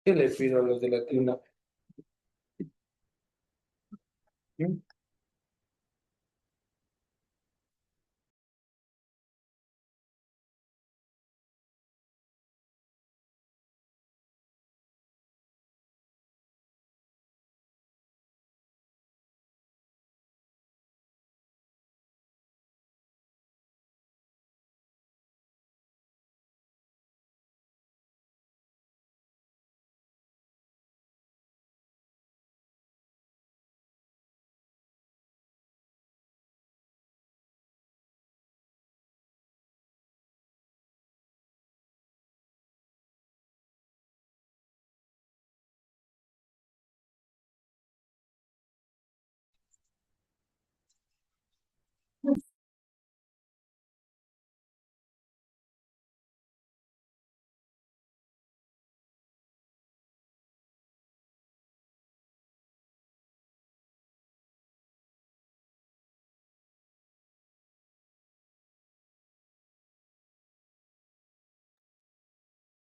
¿Qué le pido a los de la tienda? ¿Sí?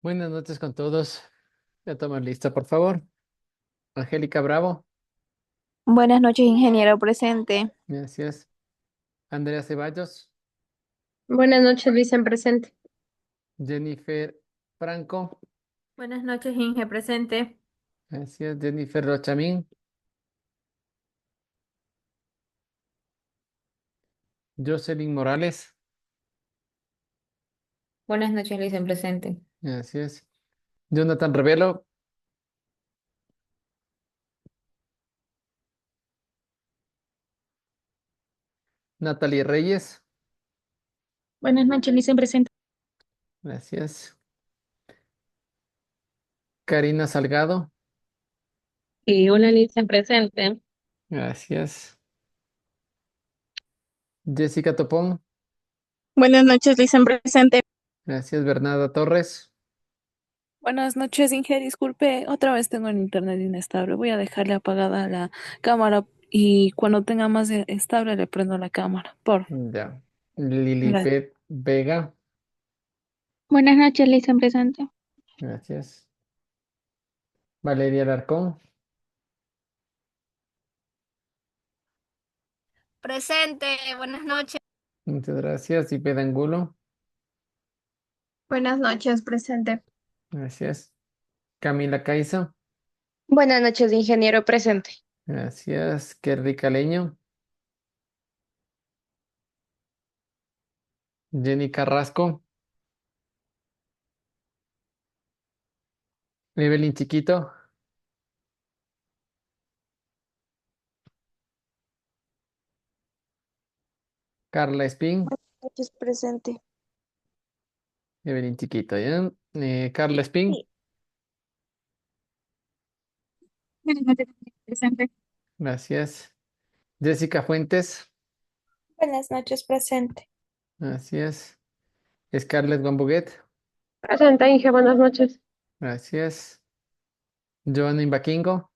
Buenas noches con todos. Ya toman lista, por favor. Angélica Bravo. Buenas noches, ingeniero presente. Gracias. Andrea Ceballos. Buenas noches, Luisa, en presente. Jennifer Franco. Buenas noches, Inge presente. Gracias. Jennifer Rochamín. Jocelyn Morales. Buenas noches, Luis, en presente. Gracias. Jonathan Revelo. Natalie Reyes. Buenas noches, Luisa, en presente. Gracias. Karina Salgado. Hola, Luisa, en presente. Gracias. Jessica Topón. Buenas noches, Luisa, en presente. Gracias. Bernarda Torres. Buenas noches, Inge. Disculpe, otra vez tengo el internet inestable. Voy a dejarle apagada la cámara y cuando tenga más estable le prendo la cámara. Ya. Gracias. Lilibet Vega. Buenas noches, Luisa, en presente. Gracias. Valeria Alarcón. Presente, buenas noches. Muchas gracias. Y Pedangulo. Buenas noches, presente. Gracias. Camila Caizo. Buenas noches, ingeniero presente. Gracias. Kerry Caleño. Jenny Carrasco. Evelyn Chiquito. Carla Espín. Noches, presente. Evelyn Chiquito, ¿ya? Carla Espín. Sí. Buenas noches, presente. Gracias. Jessica Fuentes. Buenas noches, presente. Gracias. Scarlett Gamboguet. Presente, Inge, buenas noches. Gracias. Joana Imbaquingo.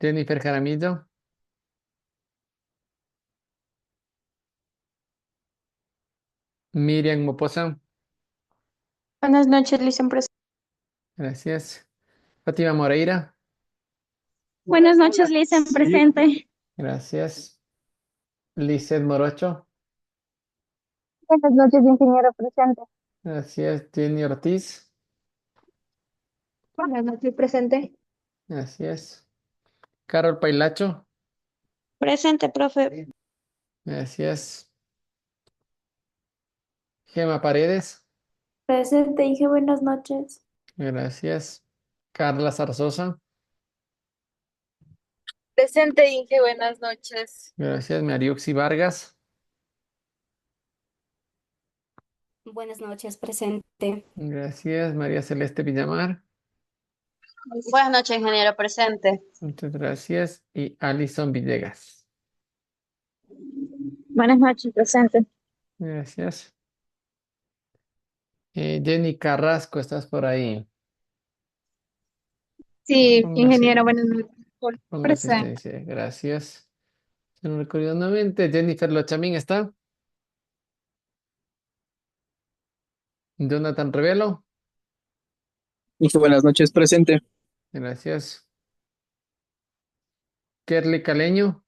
Jennifer Jaramillo. Miriam Moposa. Buenas noches, Luisa, en presente. Gracias. Fátima Moreira. Buenas noches, Luisa, en presente. Gracias. Lizeth Morocho. Buenas noches, ingeniero presente. Gracias. Jenny Ortiz. Buenas noches, presente. Gracias. Carol Pailacho. Presente, profe. Gracias. Gema Paredes. Presente, Inge, buenas noches. Gracias. Carla Zarzosa. Presente, Inge. Buenas noches. Gracias. Mariuxi Vargas. Buenas noches, presente. Gracias. María Celeste Villamar. Buenas noches, ingeniero presente. Muchas gracias. Y Alison Villegas. Buenas noches, presente. Gracias. Jenny Carrasco, ¿estás por ahí? Sí, ingeniero, Póngase, buenas noches. ponga Presente. asistencia. Gracias. Se lo recuerdo nuevamente. Jennifer Lochamín está. Jonathan Revelo, Buenas noches, presente. gracias. Kerly Caleño,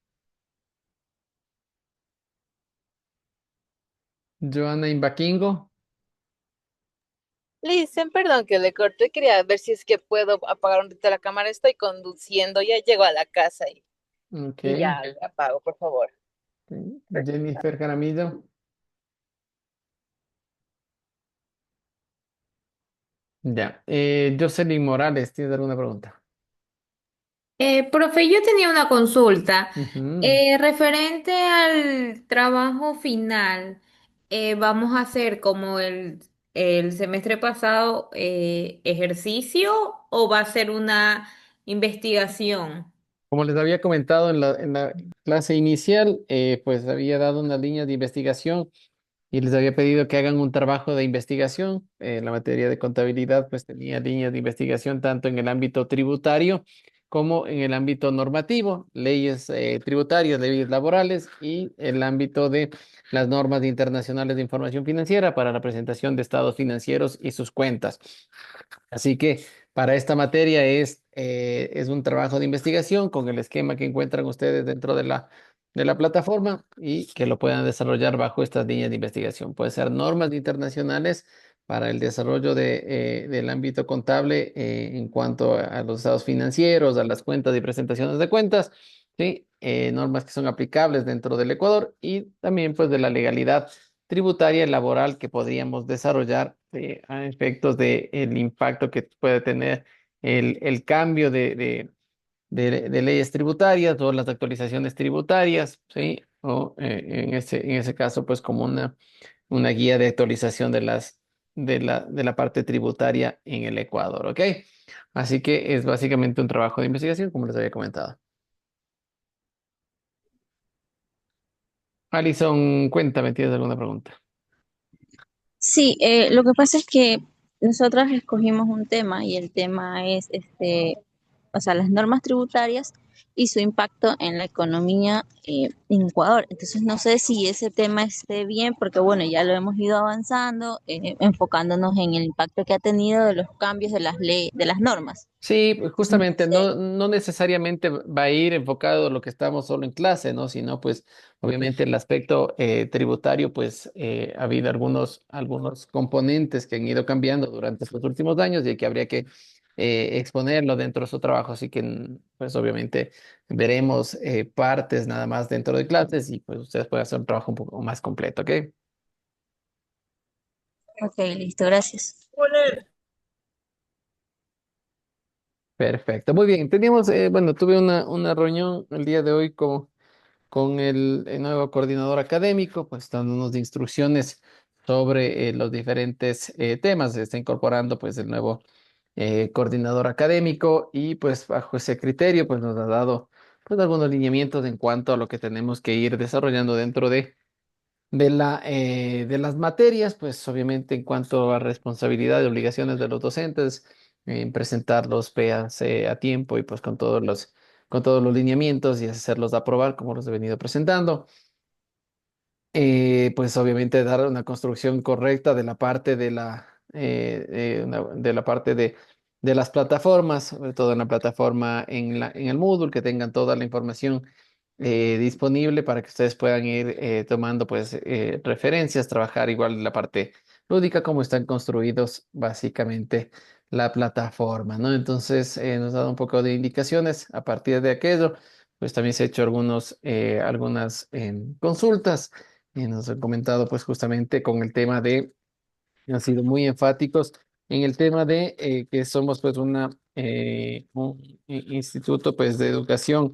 Joana Imbaquingo, Listen, perdón que le corté, quería ver si es que puedo apagar un ratito la cámara. Estoy conduciendo, ya llego a la casa ok. y ya la apago, por favor. Jennifer Jaramillo, ya. Jocelyn Morales, ¿tienes alguna pregunta? Profe, yo tenía una consulta. Ujú. Referente al trabajo final, ¿vamos a hacer como el semestre pasado ejercicio o va a ser una investigación? Como les había comentado en la clase inicial, pues había dado una línea de investigación y les había pedido que hagan un trabajo de investigación. La materia de contabilidad pues tenía líneas de investigación tanto en el ámbito tributario como en el ámbito normativo, leyes tributarias, leyes laborales y el ámbito de las normas internacionales de información financiera para la presentación de estados financieros y sus cuentas. Así que para esta materia es un trabajo de investigación con el esquema que encuentran ustedes dentro de la plataforma y que lo puedan desarrollar bajo estas líneas de investigación. Puede ser normas internacionales para el desarrollo del ámbito contable en cuanto a los estados financieros, a las cuentas y presentaciones de cuentas, ¿sí? Normas que son aplicables dentro del Ecuador y también pues de la legalidad tributaria y laboral que podríamos desarrollar a efectos de el impacto que puede tener el cambio de leyes tributarias o las actualizaciones tributarias, ¿sí? O en ese caso, pues como una guía de actualización de la parte tributaria en el Ecuador, ¿ok? Así que es básicamente un trabajo de investigación, como les había comentado. Alison, cuéntame, ¿tienes alguna pregunta? Sí, lo que pasa es que nosotros escogimos un tema y el tema es o sea, las normas tributarias y su impacto en la economía en Ecuador. Entonces, no sé si ese tema esté bien, porque bueno, ya lo hemos ido avanzando, enfocándonos en el impacto que ha tenido de los cambios de las leyes, de las normas. Sí, pues Entonces, no justamente, sé. no necesariamente va a ir enfocado a lo que estamos solo en clase, ¿no? Sino pues obviamente el aspecto tributario, pues ha habido algunos componentes que han ido cambiando durante estos últimos años y que habría que exponerlo dentro de su trabajo. Así que pues obviamente veremos partes nada más dentro de clases y pues ustedes pueden hacer un trabajo un poco más completo, ¿ok? Ok, listo, gracias. Perfecto, muy bien. Teníamos, bueno, tuve una reunión el día de hoy con el nuevo coordinador académico, pues dándonos de instrucciones sobre los diferentes temas. Se está incorporando pues el nuevo coordinador académico y pues bajo ese criterio pues nos ha dado pues algunos lineamientos en cuanto a lo que tenemos que ir desarrollando dentro de las materias, pues obviamente en cuanto a responsabilidad y obligaciones de los docentes, en presentar los PEAs a tiempo y pues con todos los lineamientos y hacerlos aprobar como los he venido presentando. Pues obviamente dar una construcción correcta de la parte de la parte de las plataformas, sobre todo en la plataforma en el Moodle, que tengan toda la información disponible para que ustedes puedan ir tomando pues referencias, trabajar igual la parte lúdica, como están construidos básicamente la plataforma, ¿no? Entonces nos ha dado un poco de indicaciones a partir de aquello, pues también se ha hecho algunas consultas y nos han comentado pues justamente con el tema han sido muy enfáticos en el tema de que somos pues un instituto pues de educación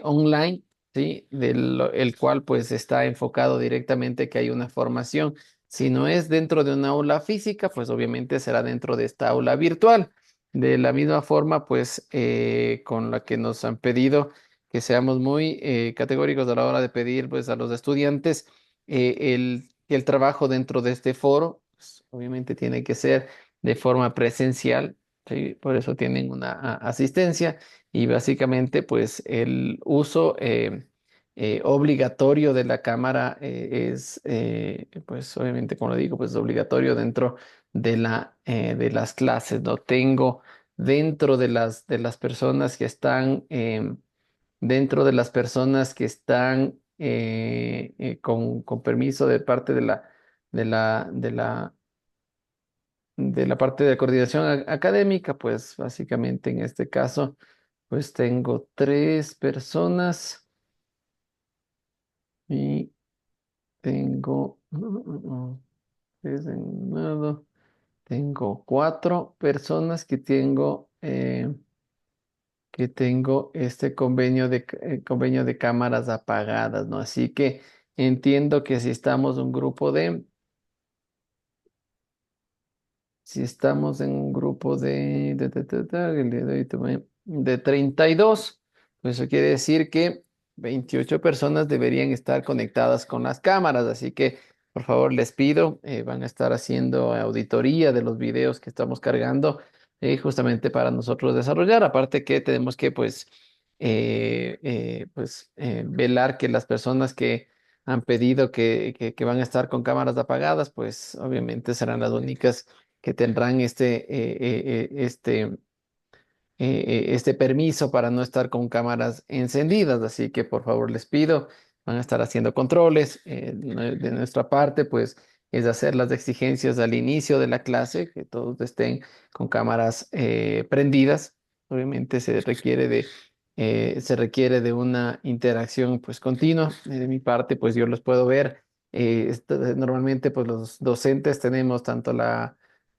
online, ¿sí? El cual pues está enfocado directamente que hay una formación. Si no es dentro de una aula física, pues obviamente será dentro de esta aula virtual. De la misma forma, pues con la que nos han pedido que seamos muy categóricos a la hora de pedir pues a los estudiantes el trabajo dentro de este foro, pues, obviamente tiene que ser de forma presencial, ¿sí? Por eso tienen una asistencia y básicamente, pues el uso obligatorio de la cámara es, pues obviamente, como lo digo, pues obligatorio dentro de las clases. No tengo dentro de las personas que están, dentro de las personas que están con permiso de parte de la, de la, de la parte de coordinación académica, pues básicamente en este caso, pues tengo tres personas y tengo, designado, tengo cuatro personas que tengo este convenio de cámaras apagadas, ¿no? Así que entiendo que si estamos un grupo de Si estamos en un grupo el día de hoy de 32, pues eso quiere decir que 28 personas deberían estar conectadas con las cámaras. Así que, por favor, les pido, van a estar haciendo auditoría de los videos que estamos cargando justamente para nosotros desarrollar. Aparte que tenemos que, velar que las personas que han pedido que van a estar con cámaras apagadas, pues obviamente serán las únicas que tendrán este permiso para no estar con cámaras encendidas. Así que por favor les pido, van a estar haciendo controles. De nuestra parte, pues es hacer las exigencias al inicio de la clase, que todos estén con cámaras prendidas. Obviamente se requiere de una interacción pues continua. De mi parte, pues yo los puedo ver. Normalmente, pues los docentes tenemos tanto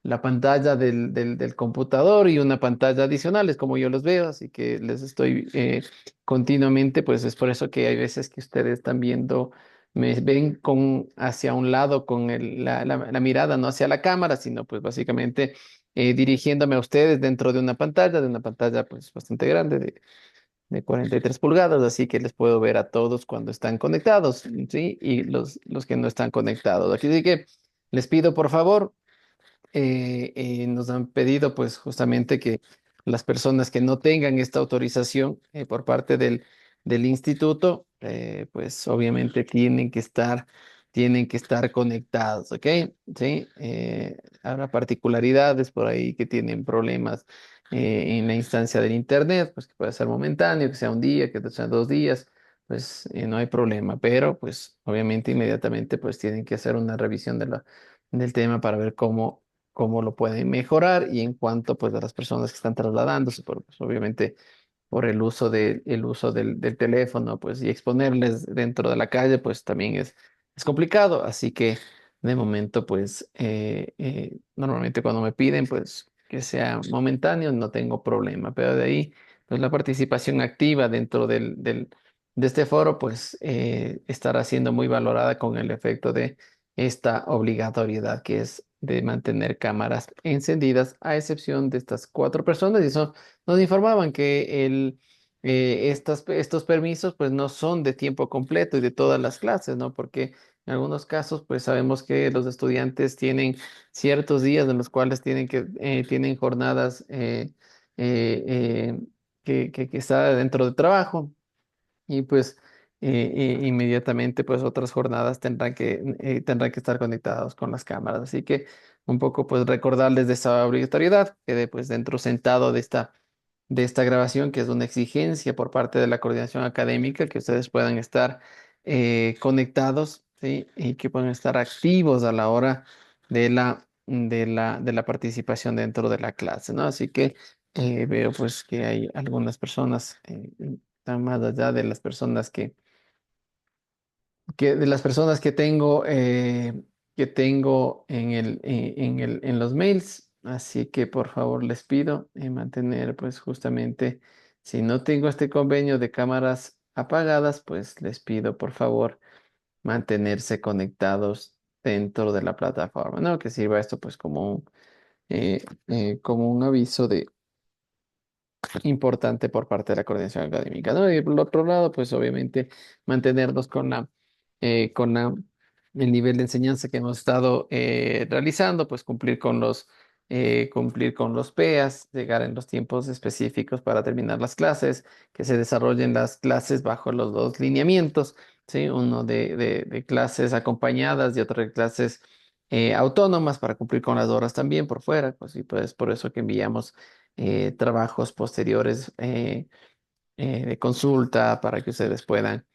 la pantalla del computador y una pantalla adicional, es como yo los veo, así que les estoy continuamente, pues es por eso que hay veces que ustedes están viendo, me ven con hacia un lado con la mirada, no hacia la cámara, sino pues básicamente dirigiéndome a ustedes dentro de una pantalla pues bastante grande de 43 pulgadas, así que les puedo ver a todos cuando están conectados, ¿sí? Y los que no están conectados. Así que les pido por favor nos han pedido pues justamente que las personas que no tengan esta autorización por parte del instituto, pues obviamente tienen que estar conectados, ¿ok? Sí, habrá particularidades por ahí que tienen problemas en la instancia del internet, pues que puede ser momentáneo, que sea un día, que sea 2 días. Pues no hay problema, pero pues obviamente inmediatamente pues tienen que hacer una revisión del tema para ver cómo lo pueden mejorar y en cuanto pues a las personas que están trasladándose, pues, obviamente por el uso del teléfono, pues y exponerles dentro de la calle, pues también es complicado. Así que de momento, pues normalmente cuando me piden, pues que sea momentáneo, no tengo problema, pero de ahí, pues la participación activa dentro de este foro, pues estará siendo muy valorada con el efecto de esta obligatoriedad que es de mantener cámaras encendidas, a excepción de estas cuatro personas, y eso nos informaban que estos permisos pues no son de tiempo completo y de todas las clases, ¿no? Porque en algunos casos pues sabemos que los estudiantes tienen ciertos días en los cuales tienen jornadas que está dentro de trabajo y pues inmediatamente pues otras jornadas tendrán que estar conectados con las cámaras. Así que un poco pues recordarles de esa obligatoriedad, quede pues dentro sentado de esta grabación, que es una exigencia por parte de la coordinación académica, que ustedes puedan estar conectados, ¿sí? Y que puedan estar activos a la hora de la participación dentro de la clase, ¿no? Así que veo pues que hay algunas personas, están más allá de las personas de las personas que tengo en los mails. Así que por favor les pido mantener pues justamente, si no tengo este convenio de cámaras apagadas, pues les pido por favor mantenerse conectados dentro de la plataforma, ¿no? Que sirva esto pues como un aviso importante por parte de la coordinación académica, ¿no? Y por el otro lado, pues obviamente mantenernos con el nivel de enseñanza que hemos estado realizando, pues cumplir con cumplir con los PEAs, llegar en los tiempos específicos para terminar las clases, que se desarrollen las clases bajo los dos lineamientos, ¿sí? Uno de clases acompañadas y otro de clases autónomas para cumplir con las horas también por fuera, pues, y pues por eso que enviamos trabajos posteriores de consulta para que ustedes puedan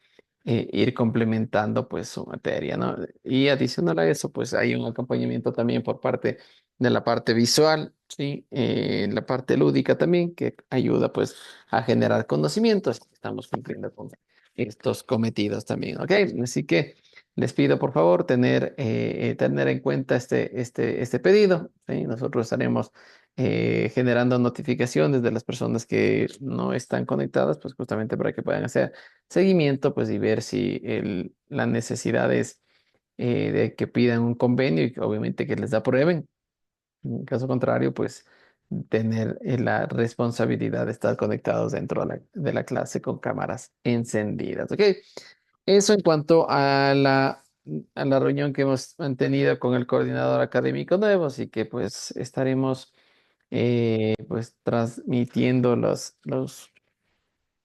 ir complementando pues su materia, ¿no? Y adicional a eso, pues hay un acompañamiento también por parte de la parte visual, ¿sí? La parte lúdica también, que ayuda pues a generar conocimientos. Estamos cumpliendo con estos cometidos también, ¿ok? Así que les pido por favor tener en cuenta este pedido, ¿sí? Nosotros estaremos generando notificaciones de las personas que no están conectadas, pues justamente para que puedan hacer seguimiento, pues y ver si la necesidad es de que pidan un convenio y que obviamente que les aprueben. En caso contrario, pues tener la responsabilidad de estar conectados dentro de la clase con cámaras encendidas. ¿Ok? Eso en cuanto a la reunión que hemos mantenido con el coordinador académico nuevo, así que pues estaremos pues transmitiendo los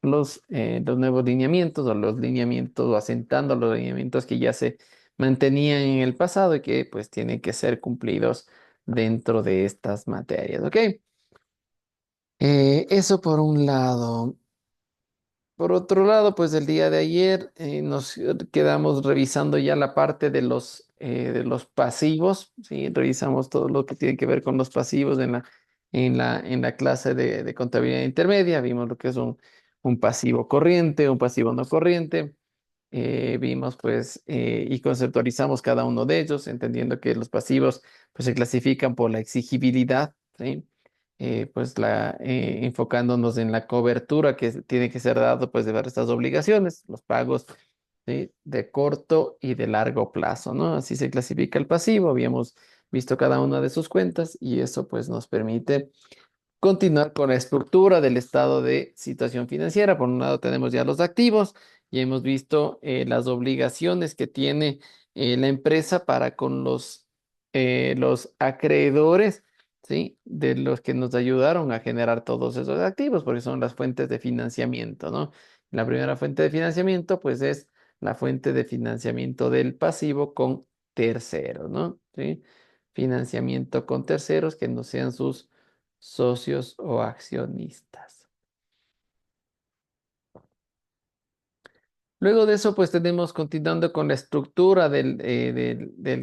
nuevos lineamientos o los lineamientos o asentando los lineamientos que ya se mantenían en el pasado y que pues tienen que ser cumplidos dentro de estas materias, ¿ok? Eso por un lado. Por otro lado, pues el día de ayer nos quedamos revisando ya la parte de los pasivos, ¿sí? Revisamos todo lo que tiene que ver con los pasivos en la clase de contabilidad intermedia. Vimos lo que es un pasivo corriente, un pasivo no corriente. Vimos pues y conceptualizamos cada uno de ellos, entendiendo que los pasivos pues se clasifican por la exigibilidad, ¿sí? Enfocándonos en la cobertura que tiene que ser dado pues de ver estas obligaciones, los pagos, ¿sí? De corto y de largo plazo, ¿no? Así se clasifica el pasivo, habíamos visto cada una de sus cuentas y eso pues nos permite continuar con la estructura del estado de situación financiera. Por un lado tenemos ya los activos y hemos visto las obligaciones que tiene la empresa para con los acreedores, ¿sí? De los que nos ayudaron a generar todos esos activos, porque son las fuentes de financiamiento, ¿no? La primera fuente de financiamiento, pues es la fuente de financiamiento del pasivo con terceros, ¿no? ¿Sí? Financiamiento con terceros que no sean sus socios o accionistas. Luego de eso, pues tenemos continuando con la estructura del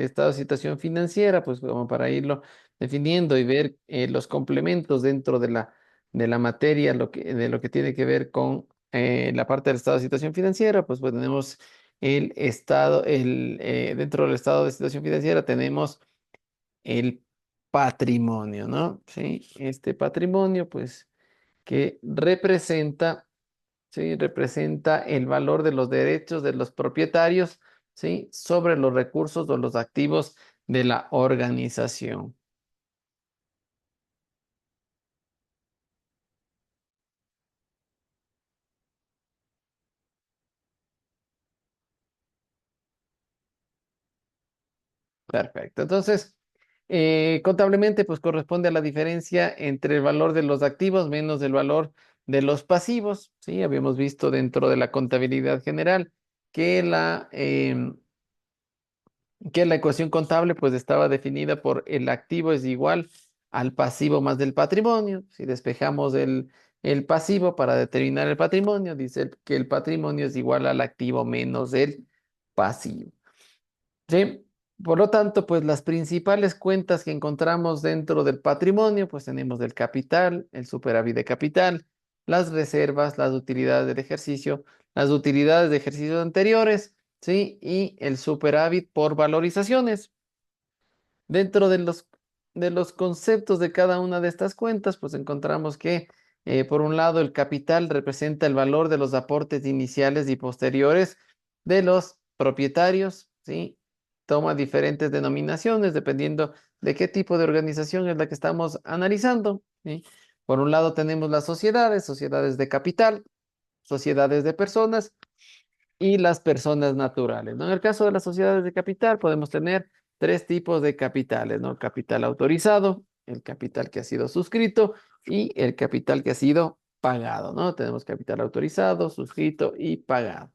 estado de situación financiera, pues como para irlo definiendo y ver los complementos dentro de la materia, de lo que tiene que ver con la parte del estado de situación financiera, pues tenemos dentro del estado de situación financiera tenemos el patrimonio, ¿no? Sí, este patrimonio, pues que representa, ¿sí? Representa el valor de los derechos de los propietarios, ¿sí? Sobre los recursos o los activos de la organización. Perfecto. Entonces, contablemente, pues corresponde a la diferencia entre el valor de los activos menos el valor de los pasivos, ¿sí? Habíamos visto dentro de la contabilidad general que que la ecuación contable pues estaba definida por el activo es igual al pasivo más del patrimonio. Si despejamos el pasivo para determinar el patrimonio, dice que el patrimonio es igual al activo menos el pasivo. ¿Sí? Por lo tanto, pues las principales cuentas que encontramos dentro del patrimonio, pues tenemos el capital, el superávit de capital, las reservas, las utilidades del ejercicio, las utilidades de ejercicios anteriores, ¿sí? Y el superávit por valorizaciones. Dentro de los conceptos de cada una de estas cuentas, pues encontramos que, por un lado, el capital representa el valor de los aportes iniciales y posteriores de los propietarios, ¿sí? Toma diferentes denominaciones dependiendo de qué tipo de organización es la que estamos analizando, ¿sí? Por un lado tenemos las sociedades, sociedades de capital, sociedades de personas y las personas naturales, ¿no? En el caso de las sociedades de capital podemos tener tres tipos de capitales, ¿no? Capital autorizado, el capital que ha sido suscrito y el capital que ha sido pagado, ¿no? Tenemos capital autorizado, suscrito y pagado.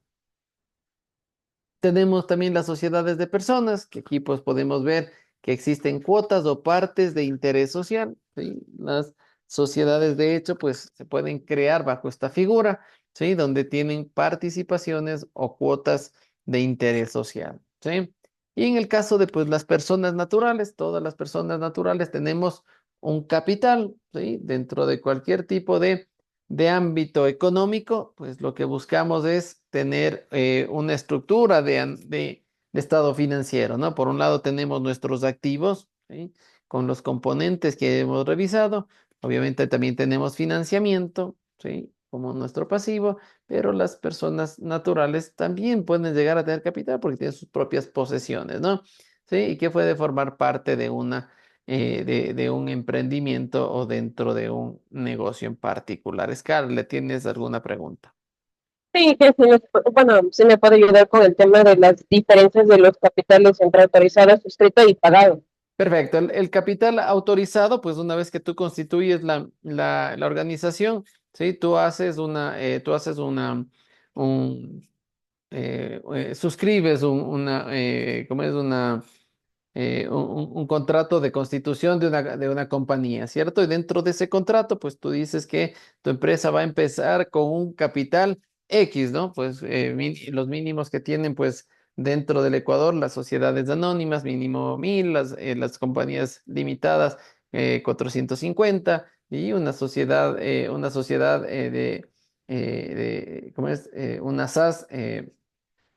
Tenemos también las sociedades de personas, que aquí pues podemos ver que existen cuotas o partes de interés social, ¿sí? Las sociedades de hecho pues se pueden crear bajo esta figura, ¿sí? Donde tienen participaciones o cuotas de interés social, ¿sí? Y en el caso de pues las personas naturales, todas las personas naturales tenemos un capital, ¿sí? Dentro de cualquier tipo de ámbito económico, pues lo que buscamos es tener una estructura de estado financiero, ¿no? Por un lado tenemos nuestros activos, ¿sí? Con los componentes que hemos revisado. Obviamente también tenemos financiamiento, ¿sí? Como nuestro pasivo, pero las personas naturales también pueden llegar a tener capital porque tienen sus propias posesiones, ¿no? ¿Sí? Y que puede formar parte de de un emprendimiento o dentro de un negocio en particular. Scarlett, ¿tienes alguna pregunta? Sí, que si bueno, sí me puede ayudar con el tema de las diferencias de los capitales entre autorizado, suscrito y pagado. Perfecto. El capital autorizado, pues una vez que tú constituyes la organización, ¿sí? Tú haces suscribes ¿cómo es? Un contrato de constitución de una compañía, ¿cierto? Y dentro de ese contrato, pues tú dices que tu empresa va a empezar con un capital X, ¿no? Pues los mínimos que tienen, pues dentro del Ecuador, las sociedades anónimas, mínimo 1000, las compañías limitadas, 450, y una sociedad ¿cómo es? Una SAS.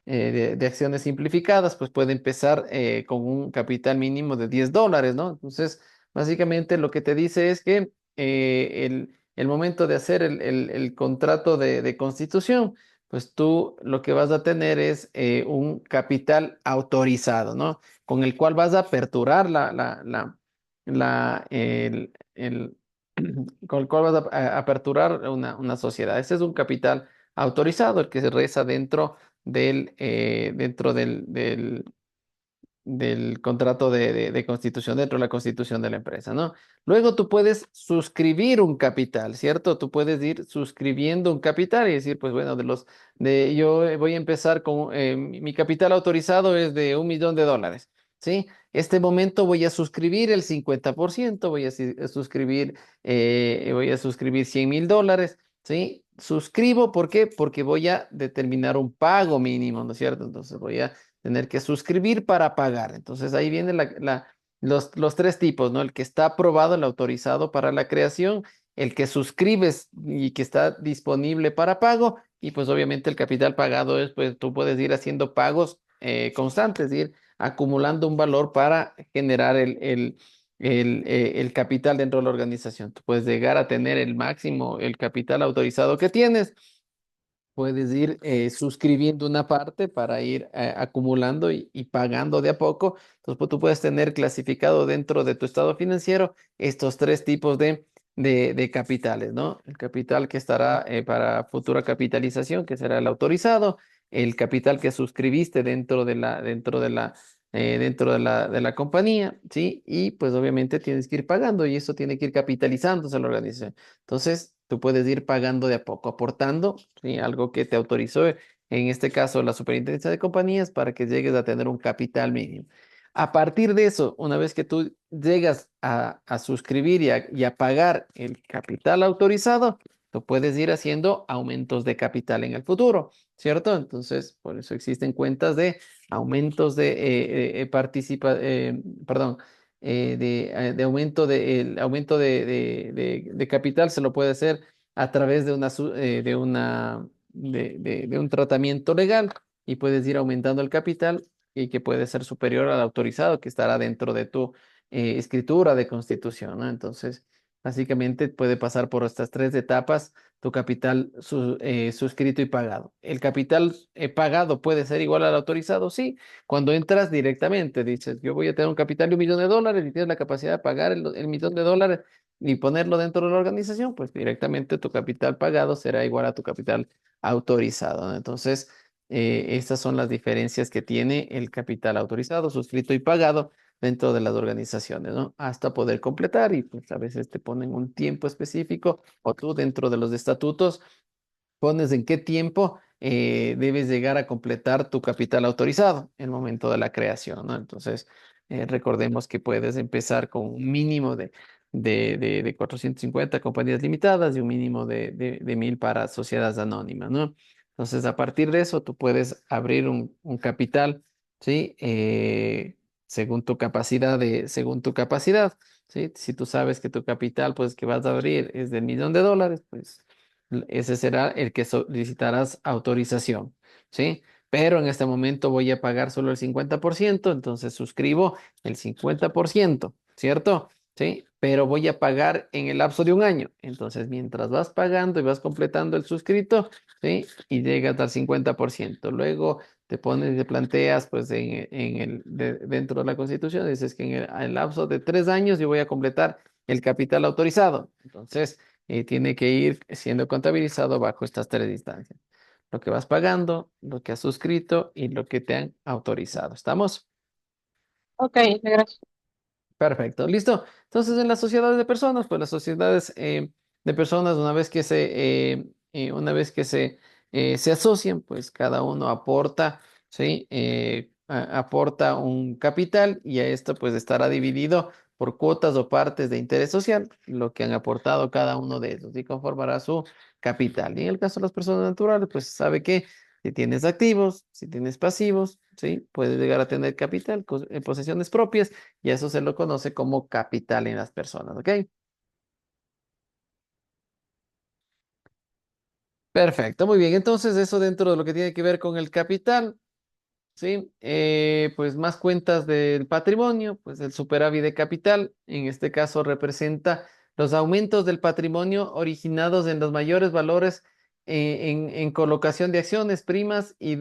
De acciones simplificadas, pues puede empezar con un capital mínimo de $10, ¿no? Entonces, básicamente lo que te dice es que el momento de hacer el contrato de constitución, pues tú lo que vas a tener es un capital autorizado, ¿no? Con el cual vas a aperturar el- con el cual vas a aperturar una sociedad. Ese es un capital autorizado, el que se reza dentro del contrato de constitución, dentro de la constitución de la empresa, ¿no? Luego tú puedes suscribir un capital, ¿cierto? Tú puedes ir suscribiendo un capital y decir, pues bueno, yo voy a empezar con, mi capital autorizado es de $1 millón, ¿sí? Este momento voy a suscribir el 50%, voy a suscribir $100,000, ¿sí? Suscribo, ¿por qué? Porque voy a determinar un pago mínimo, ¿no es cierto? Entonces voy a tener que suscribir para pagar. Entonces ahí vienen los tres tipos, ¿no? El que está aprobado, el autorizado para la creación, el que suscribes y que está disponible para pago, y pues obviamente el capital pagado es, pues tú puedes ir haciendo pagos constantes, ir acumulando un valor para generar el capital dentro de la organización. Tú puedes llegar a tener el máximo, el capital autorizado que tienes. Puedes ir suscribiendo una parte para ir acumulando y pagando de a poco. Entonces, pues, tú puedes tener clasificado dentro de tu estado financiero estos tres tipos de capitales, ¿no? El capital que estará para futura capitalización, que será el autorizado, el capital que suscribiste dentro de la compañía, ¿sí? Y pues obviamente tienes que ir pagando y eso tiene que ir capitalizándose la organización. Entonces, tú puedes ir pagando de a poco, aportando, ¿sí? Algo que te autorizó, en este caso, la Superintendencia de Compañías, para que llegues a tener un capital mínimo. A partir de eso, una vez que tú llegas a suscribir y a pagar el capital autorizado, tú puedes ir haciendo aumentos de capital en el futuro, ¿cierto? Entonces, por eso existen cuentas de aumentos perdón, de aumento el aumento de capital se lo puede hacer a través de un tratamiento legal y puedes ir aumentando el capital y que puede ser superior al autorizado que estará dentro de tu escritura de constitución, ¿no? Entonces, básicamente puede pasar por estas tres etapas tu capital suscrito y pagado. ¿El capital pagado puede ser igual al autorizado? Sí. Cuando entras directamente, dices, yo voy a tener un capital de $1 millón y tienes la capacidad de pagar el $1 millón y ponerlo dentro de la organización, pues directamente tu capital pagado será igual a tu capital autorizado, ¿no? Entonces, estas son las diferencias que tiene el capital autorizado, suscrito y pagado dentro de las organizaciones, ¿no? Hasta poder completar y pues a veces te ponen un tiempo específico o tú dentro de los estatutos pones en qué tiempo debes llegar a completar tu capital autorizado en el momento de la creación, ¿no? Entonces, recordemos que puedes empezar con un mínimo de 450 compañías limitadas y un mínimo de 1000 para sociedades anónimas, ¿no? Entonces, a partir de eso, tú puedes abrir un capital, ¿sí? Según tu capacidad, ¿sí? Si tú sabes que tu capital, pues, que vas a abrir es de $1.000.000, pues ese será el que solicitarás autorización, ¿sí? Pero en este momento voy a pagar solo el 50%, entonces suscribo el 50%, ¿cierto? ¿Sí? Pero voy a pagar en el lapso de un año. Entonces, mientras vas pagando y vas completando el suscrito, ¿sí? Y llegas al 50%. Luego te pones y te planteas, pues, dentro de la Constitución, dices que en el lapso de 3 años yo voy a completar el capital autorizado. Entonces, tiene que ir siendo contabilizado bajo estas tres instancias. Lo que vas pagando, lo que has suscrito y lo que te han autorizado. ¿Estamos? Ok, gracias. Perfecto, listo. Entonces, en las sociedades de personas, pues las sociedades de personas, una vez que se asocian, pues cada uno aporta, ¿sí? Aporta un capital y a esto pues estará dividido por cuotas o partes de interés social, lo que han aportado cada uno de ellos y conformará su capital. Y en el caso de las personas naturales, pues sabe que si tienes activos, si tienes pasivos, ¿sí? Puedes llegar a tener capital, posesiones propias y eso se lo conoce como capital en las personas, ¿ok? Perfecto, muy bien. Entonces, eso dentro de lo que tiene que ver con el capital, ¿sí? Pues más cuentas del patrimonio, pues el superávit de capital, en este caso representa los aumentos del patrimonio originados en los mayores valores en colocación de acciones primas y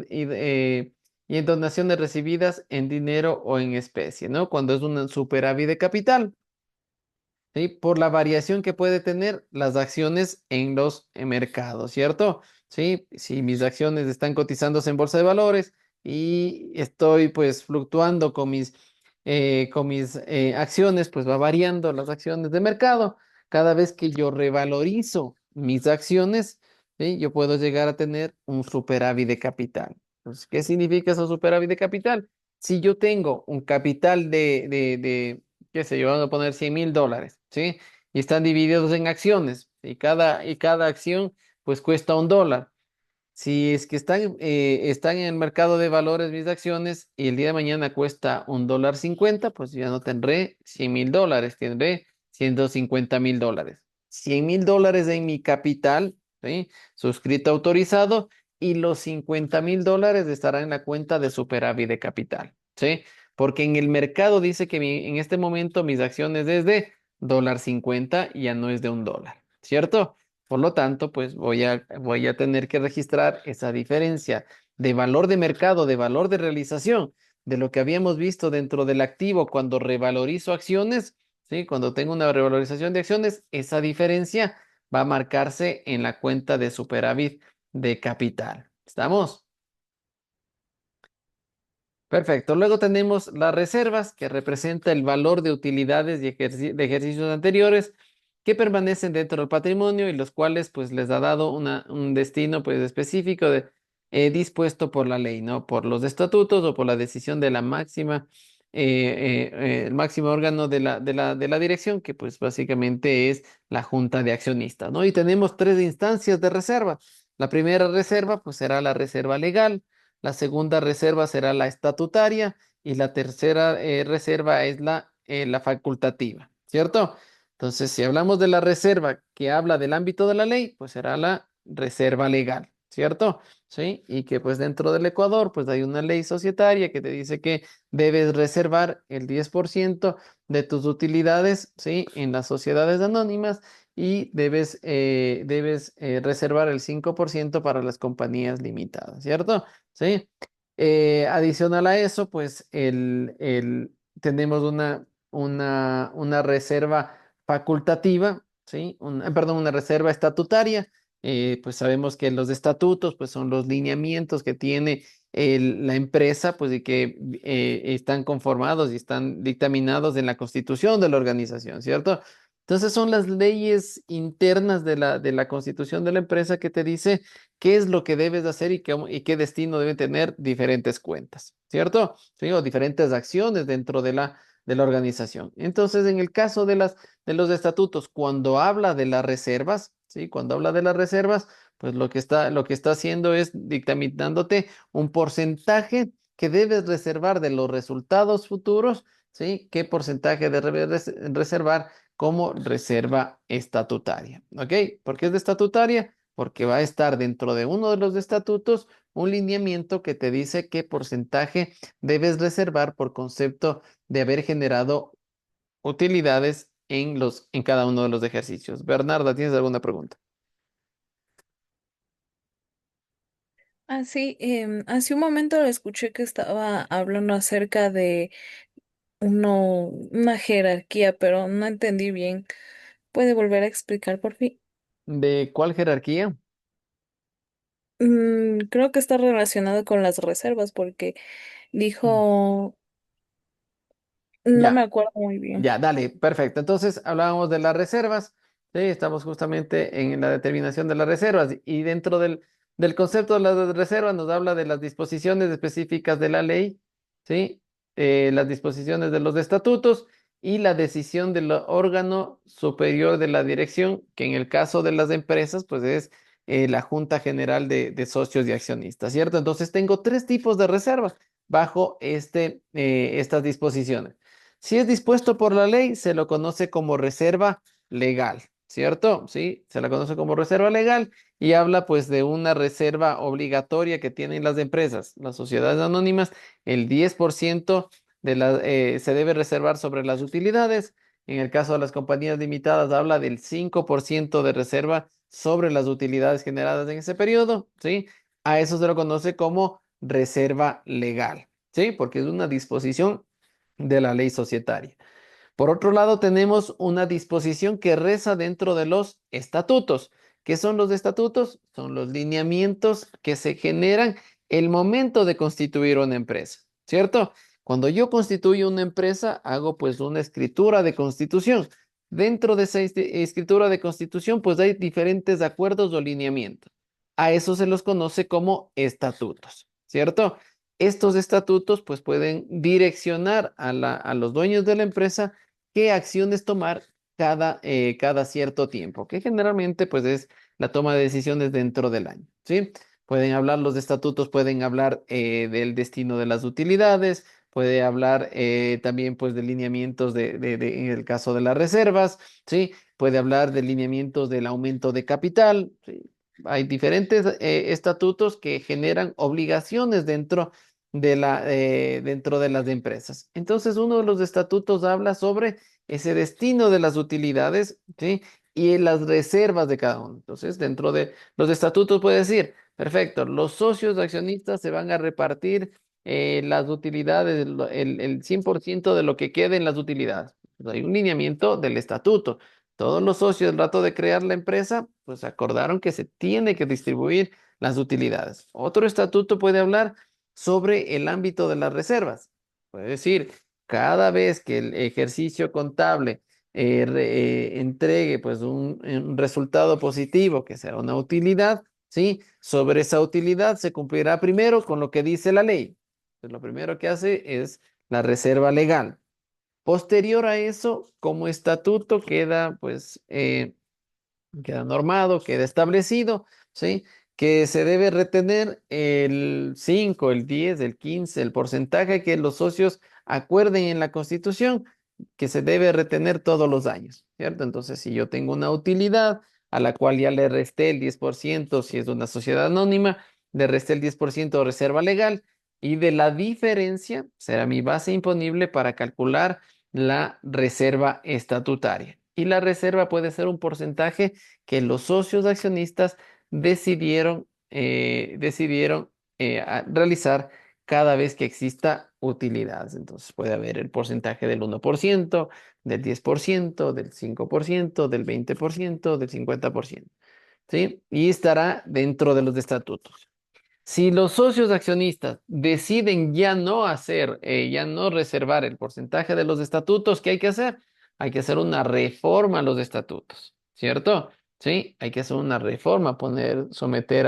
en donaciones recibidas en dinero o en especie, ¿no? Cuando es un superávit de capital. ¿Sí? Por la variación que puede tener las acciones en los mercados, ¿cierto? ¿Sí? Si mis acciones están cotizándose en bolsa de valores y estoy pues fluctuando con mis acciones, pues va variando las acciones de mercado. Cada vez que yo revalorizo mis acciones, ¿sí? Yo puedo llegar a tener un superávit de capital. Entonces, ¿qué significa eso superávit de capital? Si yo tengo un capital qué sé yo, vamos a poner $100.000, ¿sí? Y están divididos en acciones y cada acción pues cuesta $1. Si es que están en el mercado de valores mis acciones y el día de mañana cuesta $1.50, pues ya no tendré $100.000, tendré $150.000. $100.000 en mi capital, ¿sí? Suscrito autorizado y los $50.000 estarán en la cuenta de superávit de capital, ¿sí? Porque en el mercado dice que en este momento mis acciones es de $1.50 y ya no es de $1, ¿cierto? Por lo tanto, pues voy a tener que registrar esa diferencia de valor de mercado, de valor de realización, de lo que habíamos visto dentro del activo cuando revalorizo acciones, ¿sí? Cuando tengo una revalorización de acciones, esa diferencia va a marcarse en la cuenta de superávit de capital. ¿Estamos? Perfecto. Luego tenemos las reservas, que representa el valor de utilidades de ejercicios anteriores que permanecen dentro del patrimonio y los cuales pues les ha dado un destino pues específico dispuesto por la ley, ¿no? Por los estatutos o por la decisión de el máximo órgano de la dirección, que pues básicamente es la junta de accionistas, ¿no? Y tenemos tres instancias de reserva. La primera reserva pues será la reserva legal. La segunda reserva será la estatutaria y la tercera reserva es la facultativa, ¿cierto? Entonces, si hablamos de la reserva que habla del ámbito de la ley, pues será la reserva legal, ¿cierto? Sí, y que pues dentro del Ecuador, pues hay una ley societaria que te dice que debes reservar el 10% de tus utilidades, ¿sí? En las sociedades anónimas y debes reservar el 5% para las compañías limitadas, ¿cierto? ¿Sí? Adicional a eso, pues tenemos una reserva facultativa, ¿sí? Perdón, una reserva estatutaria. Pues sabemos que los estatutos pues son los lineamientos que tiene la empresa, pues, y que están conformados y están dictaminados en la constitución de la organización, ¿cierto? Entonces son las leyes internas de la constitución de la empresa que te dice qué es lo que debes de hacer y qué destino deben tener diferentes cuentas, ¿cierto? Sí, o diferentes acciones dentro de la organización. Entonces, en el caso de los estatutos, cuando habla de las reservas, ¿sí? Cuando habla de las reservas, pues lo que está haciendo es dictaminándote un porcentaje que debes reservar de los resultados futuros, ¿sí? ¿Qué porcentaje debes reservar como reserva estatutaria? ¿Ok? ¿Por qué es de estatutaria? Porque va a estar dentro de uno de los estatutos un lineamiento que te dice qué porcentaje debes reservar por concepto de haber generado utilidades en cada uno de los ejercicios. Bernarda, ¿tienes alguna pregunta? Ah, sí, hace un momento le escuché que estaba hablando acerca de una jerarquía, pero no entendí bien. ¿Puede volver a explicar, por fin? ¿De cuál jerarquía? Creo que está relacionado con las reservas porque Mm. dijo, no me Ya. acuerdo muy bien. Ya, dale, perfecto. Entonces hablábamos de las reservas, ¿sí? Estamos justamente en la determinación de las reservas y dentro del concepto de las reservas nos habla de las disposiciones específicas de la ley, ¿sí? Las disposiciones de los estatutos y la decisión del órgano superior de la dirección, que en el caso de las empresas, pues es la Junta General de Socios y Accionistas, ¿cierto? Entonces tengo tres tipos de reservas bajo estas disposiciones. Si es dispuesto por la ley, se lo conoce como reserva legal, ¿cierto? Sí, se la conoce como reserva legal y habla pues de una reserva obligatoria que tienen las empresas, las sociedades anónimas, el 10% se debe reservar sobre las utilidades. En el caso de las compañías limitadas, habla del 5% de reserva sobre las utilidades generadas en ese periodo, ¿sí? A eso se lo conoce como reserva legal, ¿sí? Porque es una disposición de la ley societaria. Por otro lado, tenemos una disposición que reza dentro de los estatutos. ¿Qué son los estatutos? Son los lineamientos que se generan el momento de constituir una empresa, ¿cierto? Cuando yo constituyo una empresa, hago pues una escritura de constitución. Dentro de esa escritura de constitución, pues hay diferentes acuerdos o lineamientos. A eso se los conoce como estatutos, ¿cierto? Estos estatutos pues pueden direccionar a los dueños de la empresa qué acciones tomar cada cierto tiempo, que generalmente pues es la toma de decisiones dentro del año, ¿sí? Pueden hablar los estatutos, pueden hablar del destino de las utilidades, puede hablar también pues de lineamientos en el caso de las reservas, ¿sí? Puede hablar de lineamientos del aumento de capital, ¿sí? Hay diferentes estatutos que generan obligaciones dentro de las empresas. Entonces, uno de los estatutos habla sobre ese destino de las utilidades, ¿sí? Y las reservas de cada uno. Entonces, dentro de los estatutos puede decir, perfecto, los socios accionistas se van a repartir las utilidades, el 100% de lo que quede en las utilidades. Pues hay un lineamiento del estatuto. Todos los socios, al rato de crear la empresa, pues acordaron que se tiene que distribuir las utilidades. Otro estatuto puede hablar sobre el ámbito de las reservas. Puede decir, cada vez que el ejercicio contable entregue pues un resultado positivo, que será una utilidad, ¿sí? Sobre esa utilidad se cumplirá primero con lo que dice la ley. Entonces, lo primero que hace es la reserva legal. Posterior a eso, como estatuto queda pues queda normado, queda establecido, ¿sí? Que se debe retener el 5, el 10, el 15, el porcentaje que los socios acuerden en la Constitución, que se debe retener todos los años, ¿cierto? Entonces, si yo tengo una utilidad a la cual ya le resté el 10%, si es una sociedad anónima, le resté el 10% de reserva legal y de la diferencia será mi base imponible para calcular la reserva estatutaria. Y la reserva puede ser un porcentaje que los socios accionistas decidieron realizar cada vez que exista utilidades. Entonces puede haber el porcentaje del 1%, del 10%, del 5%, del 20%, del 50%, ¿sí? Y estará dentro de los estatutos. Si los socios accionistas deciden ya no reservar el porcentaje de los estatutos, ¿qué hay que hacer? Hay que hacer una reforma a los estatutos, ¿cierto? Sí, hay que hacer una reforma, someter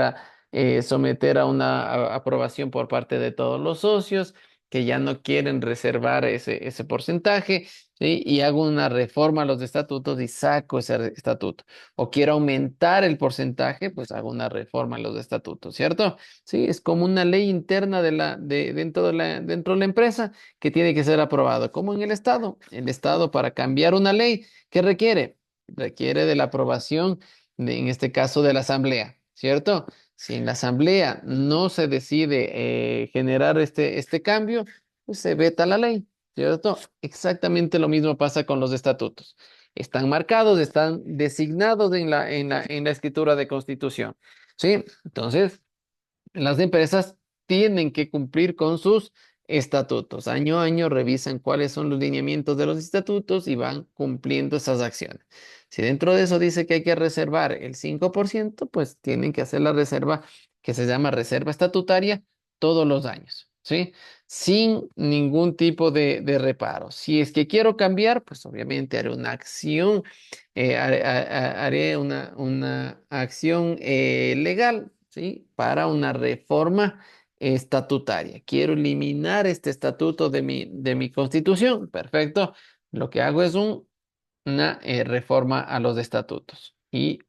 a una aprobación por parte de todos los socios que ya no quieren reservar ese porcentaje, ¿sí? Y hago una reforma a los estatutos y saco ese estatuto. O quiero aumentar el porcentaje, pues hago una reforma a los estatutos, ¿cierto? Sí, es como una ley interna dentro de la empresa que tiene que ser aprobado, como en el Estado. El Estado para cambiar una ley, ¿qué requiere? Requiere de la aprobación, en este caso, de la Asamblea, ¿cierto? Si en la Asamblea no se decide generar este cambio, pues se veta la ley, ¿cierto? Exactamente lo mismo pasa con los estatutos. Están marcados, están designados en la escritura de constitución, ¿sí? Entonces, las empresas tienen que cumplir con sus estatutos. Año a año revisan cuáles son los lineamientos de los estatutos y van cumpliendo esas acciones. Si dentro de eso dice que hay que reservar el 5%, pues tienen que hacer la reserva que se llama reserva estatutaria todos los años, ¿sí? Sin ningún tipo de reparo. Si es que quiero cambiar, pues obviamente haré una acción, haré una acción legal, ¿sí? Para una reforma estatutaria. Quiero eliminar este estatuto de mi constitución. Perfecto. Lo que hago es una reforma a los estatutos y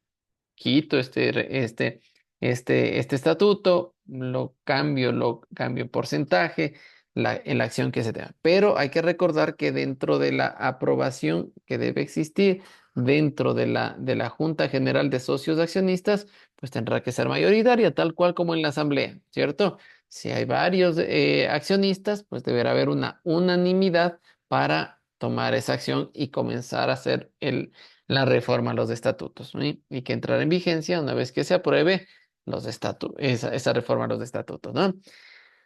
quito este estatuto, lo cambio en porcentaje, en la acción que se tenga. Pero hay que recordar que dentro de la aprobación que debe existir, dentro de la Junta General de Socios Accionistas, pues tendrá que ser mayoritaria, tal cual como en la Asamblea, ¿cierto? Si hay varios accionistas, pues deberá haber una unanimidad para tomar esa acción y comenzar a hacer la reforma a los estatutos, ¿sí? Y que entrará en vigencia una vez que se apruebe esa reforma a los estatutos, ¿no?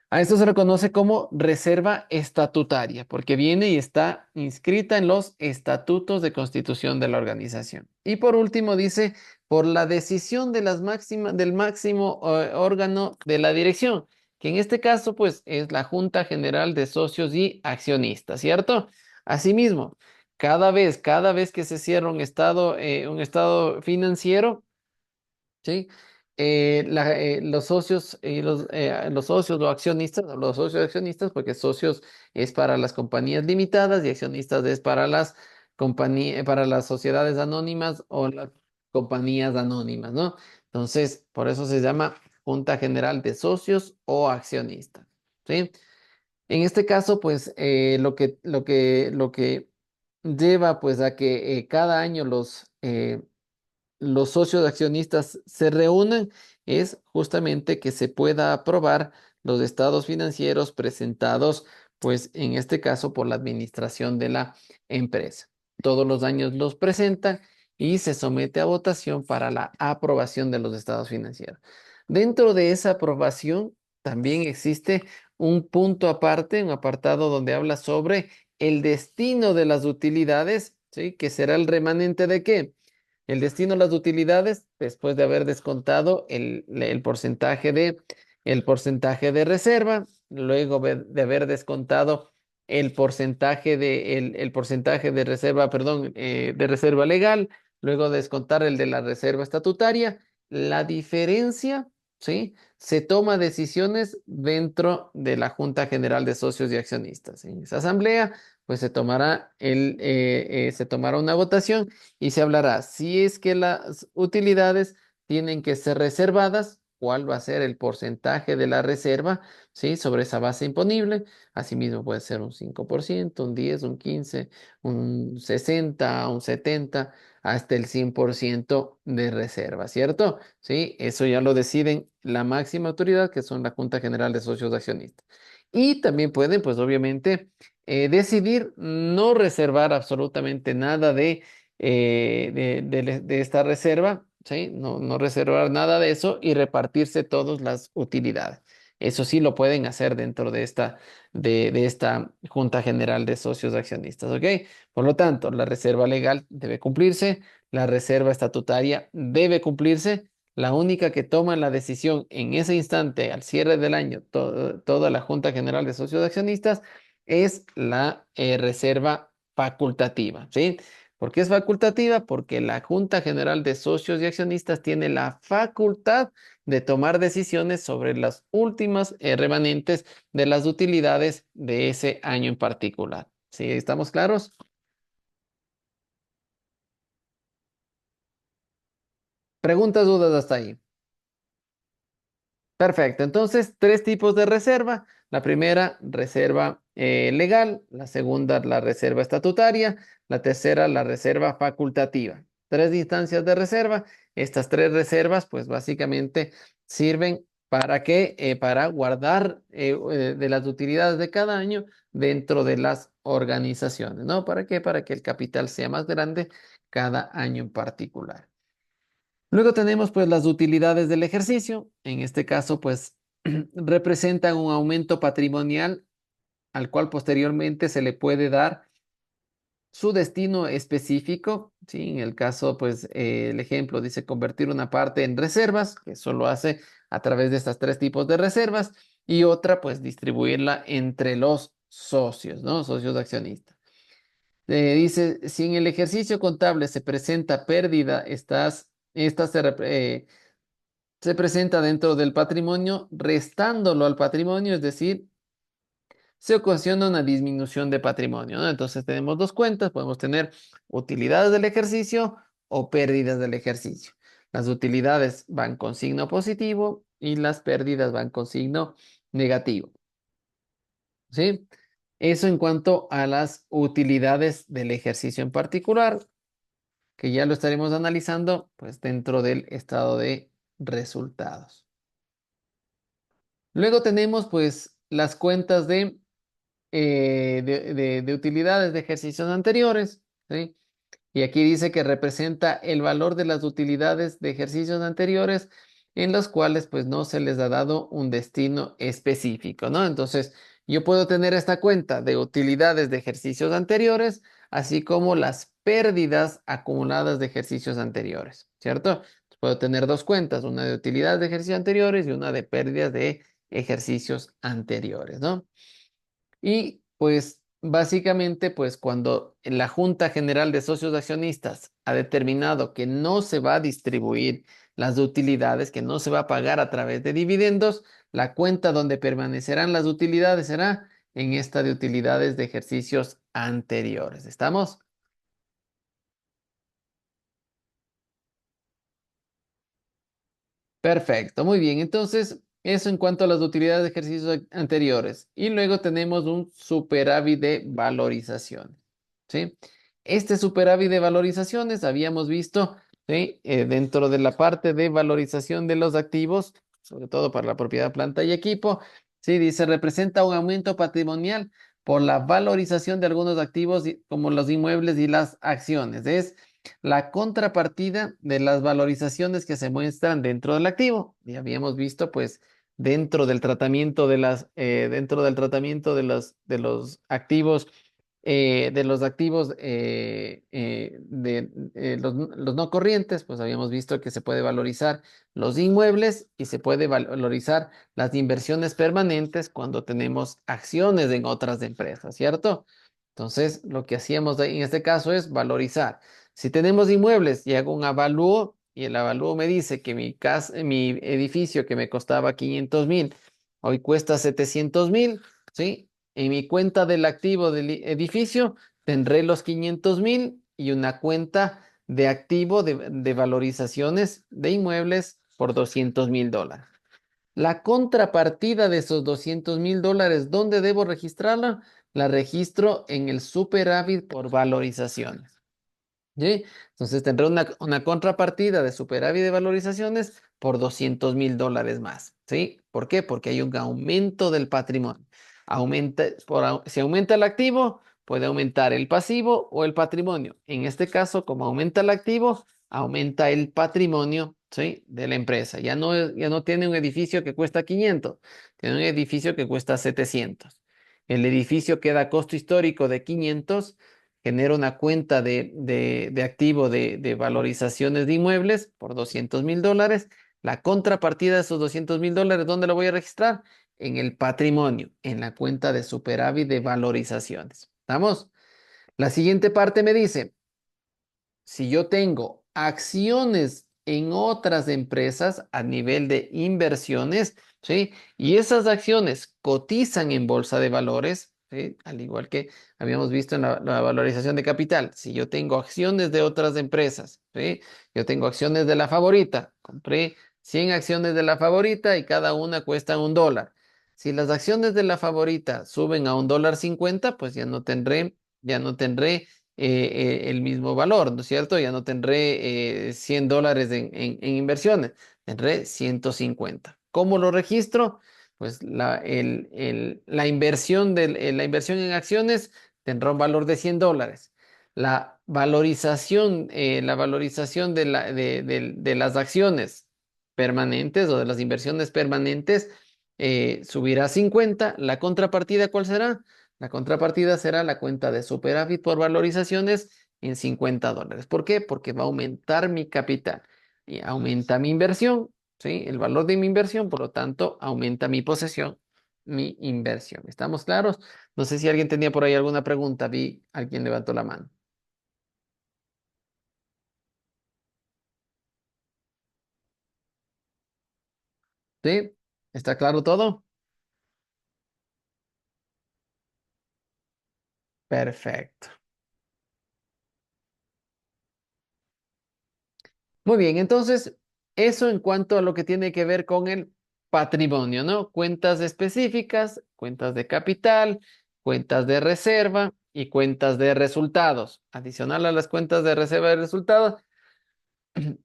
A esto se le conoce como reserva estatutaria, porque viene y está inscrita en los estatutos de constitución de la organización. Y por último dice, por la decisión del máximo órgano de la dirección, que en este caso pues es la Junta General de Socios y Accionistas, ¿cierto? Asimismo, cada vez que se cierra un estado financiero, ¿sí? Los socios o accionistas, porque socios es para las compañías limitadas y accionistas es para las sociedades anónimas o las compañías anónimas, ¿no? Entonces, por eso se llama Junta General de Socios o Accionistas, ¿sí? En este caso, pues, lo que lleva, pues, a que cada año los socios accionistas se reúnan es justamente que se pueda aprobar los estados financieros presentados, pues en este caso por la administración de la empresa. Todos los años los presentan y se somete a votación para la aprobación de los estados financieros. Dentro de esa aprobación también existe un punto aparte, un apartado donde habla sobre el destino de las utilidades, ¿sí? Que será el remanente de qué. El destino de las utilidades, después de haber descontado el porcentaje de reserva, luego de haber descontado el porcentaje de reserva, perdón, de reserva legal, luego descontar el de la reserva estatutaria, la diferencia, ¿sí? Se toma decisiones dentro de la Junta General de Socios y Accionistas. En esa asamblea, pues se tomará una votación y se hablará si es que las utilidades tienen que ser reservadas, cuál va a ser el porcentaje de la reserva, ¿sí? Sobre esa base imponible. Asimismo puede ser un 5%, un 10, un 15, un 60, un 70, hasta el 100% de reserva, ¿cierto? Sí, eso ya lo deciden la máxima autoridad, que son la Junta General de Socios Accionistas. Y también pueden, pues obviamente, decidir no reservar absolutamente nada de esta reserva, ¿sí? No reservar nada de eso y repartirse todas las utilidades. Eso sí lo pueden hacer dentro de esta Junta General de Socios Accionistas, ¿ok? Por lo tanto, la reserva legal debe cumplirse, la reserva estatutaria debe cumplirse, la única que toma la decisión en ese instante, al cierre del año, toda la Junta General de Socios de Accionistas, es la reserva facultativa, ¿sí? ¿Por qué es facultativa? Porque la Junta General de Socios y Accionistas tiene la facultad de tomar decisiones sobre las últimas remanentes de las utilidades de ese año en particular. ¿Sí? ¿Estamos claros? ¿Preguntas, dudas hasta ahí? Perfecto. Entonces, tres tipos de reserva. La primera, reserva legal. La segunda, la reserva estatutaria. La tercera, la reserva facultativa. Tres instancias de reserva. Estas tres reservas, pues básicamente sirven para qué? Para guardar de las utilidades de cada año dentro de las organizaciones, ¿no? ¿Para qué? Para que el capital sea más grande cada año en particular. Luego tenemos pues las utilidades del ejercicio. En este caso pues representan un aumento patrimonial al cual posteriormente se le puede dar su destino específico. ¿Sí? En el caso pues el ejemplo dice convertir una parte en reservas, que eso lo hace a través de estos tres tipos de reservas, y otra pues distribuirla entre los socios, ¿no? Socios accionistas. Dice, si en el ejercicio contable se presenta pérdida, esta se presenta dentro del patrimonio, restándolo al patrimonio, es decir, se ocasiona una disminución de patrimonio, ¿no? Entonces tenemos dos cuentas, podemos tener utilidades del ejercicio o pérdidas del ejercicio. Las utilidades van con signo positivo y las pérdidas van con signo negativo. ¿Sí? Eso en cuanto a las utilidades del ejercicio en particular, que ya lo estaremos analizando pues dentro del estado de resultados. Luego tenemos pues las cuentas de utilidades de ejercicios anteriores, ¿sí? Y aquí dice que representa el valor de las utilidades de ejercicios anteriores en los cuales pues no se les ha dado un destino específico, ¿no? Entonces yo puedo tener esta cuenta de utilidades de ejercicios anteriores, así como las pérdidas acumuladas de ejercicios anteriores, ¿cierto? Puedo tener dos cuentas, una de utilidades de ejercicios anteriores y una de pérdidas de ejercicios anteriores, ¿no? Y pues básicamente pues cuando la Junta General de Socios de Accionistas ha determinado que no se va a distribuir las utilidades, que no se va a pagar a través de dividendos, la cuenta donde permanecerán las utilidades será en esta de utilidades de ejercicios anteriores. ¿Estamos? Perfecto, muy bien. Entonces, eso en cuanto a las utilidades de ejercicios anteriores. Y luego tenemos un superávit de valorización. ¿Sí? Este superávit de valorizaciones habíamos visto, ¿sí? Dentro de la parte de valorización de los activos, sobre todo para la propiedad, planta y equipo. Sí, dice, representa un aumento patrimonial por la valorización de algunos activos como los inmuebles y las acciones. Es la contrapartida de las valorizaciones que se muestran dentro del activo. Ya habíamos visto, pues, dentro del tratamiento de los activos, los no corrientes, pues habíamos visto que se puede valorizar los inmuebles y se puede valorizar las inversiones permanentes cuando tenemos acciones en otras empresas, ¿cierto? Entonces, lo que hacíamos en este caso es valorizar. Si tenemos inmuebles y hago un avalúo y el avalúo me dice que mi edificio que me costaba 500,000, hoy cuesta 700,000, ¿sí? En mi cuenta del activo del edificio tendré los 500,000 y una cuenta de activo de valorizaciones de inmuebles por $200,000. La contrapartida de esos $200,000, ¿dónde debo registrarla? La registro en el superávit por valorizaciones. ¿Sí? Entonces tendré una contrapartida de superávit de valorizaciones por $200,000 más. ¿Sí? ¿Por qué? Porque hay un aumento del patrimonio. Si aumenta el activo, puede aumentar el pasivo o el patrimonio. En este caso, como aumenta el activo, aumenta el patrimonio, ¿sí? De la empresa. Ya no tiene un edificio que cuesta 500, tiene un edificio que cuesta 700. El edificio queda a costo histórico de 500, genera una cuenta de activo de valorizaciones de inmuebles por $200,000, La contrapartida de esos $200,000, ¿dónde lo voy a registrar? En el patrimonio, en la cuenta de superávit de valorizaciones. ¿Estamos? La siguiente parte me dice, si yo tengo acciones en otras empresas a nivel de inversiones, ¿sí? Y esas acciones cotizan en bolsa de valores, ¿sí? Al igual que habíamos visto en la valorización de capital. Si yo tengo acciones de otras empresas, ¿sí? Yo tengo acciones de la favorita, compré 100 acciones de la favorita y cada una cuesta $1. Si las acciones de la favorita suben a $1.50, pues ya no tendré el mismo valor, ¿no es cierto? Ya no tendré $100 en inversiones, tendré 150. ¿Cómo lo registro? Pues la inversión en acciones tendrá un valor de $100. La valorización de las acciones permanentes o de las inversiones permanentes subirá a 50. ¿La contrapartida cuál será? La contrapartida será la cuenta de superávit por valorizaciones en $50. ¿Por qué? Porque va a aumentar mi capital y aumenta mi inversión, ¿sí? El valor de mi inversión, por lo tanto, aumenta mi posesión, mi inversión. ¿Estamos claros? No sé si alguien tenía por ahí alguna pregunta. Vi, alguien levantó la mano. ¿Sí? ¿Está claro todo? Perfecto. Muy bien, entonces, eso en cuanto a lo que tiene que ver con el patrimonio, ¿no? Cuentas específicas, cuentas de capital, cuentas de reserva y cuentas de resultados. Adicional a las cuentas de reserva y resultados,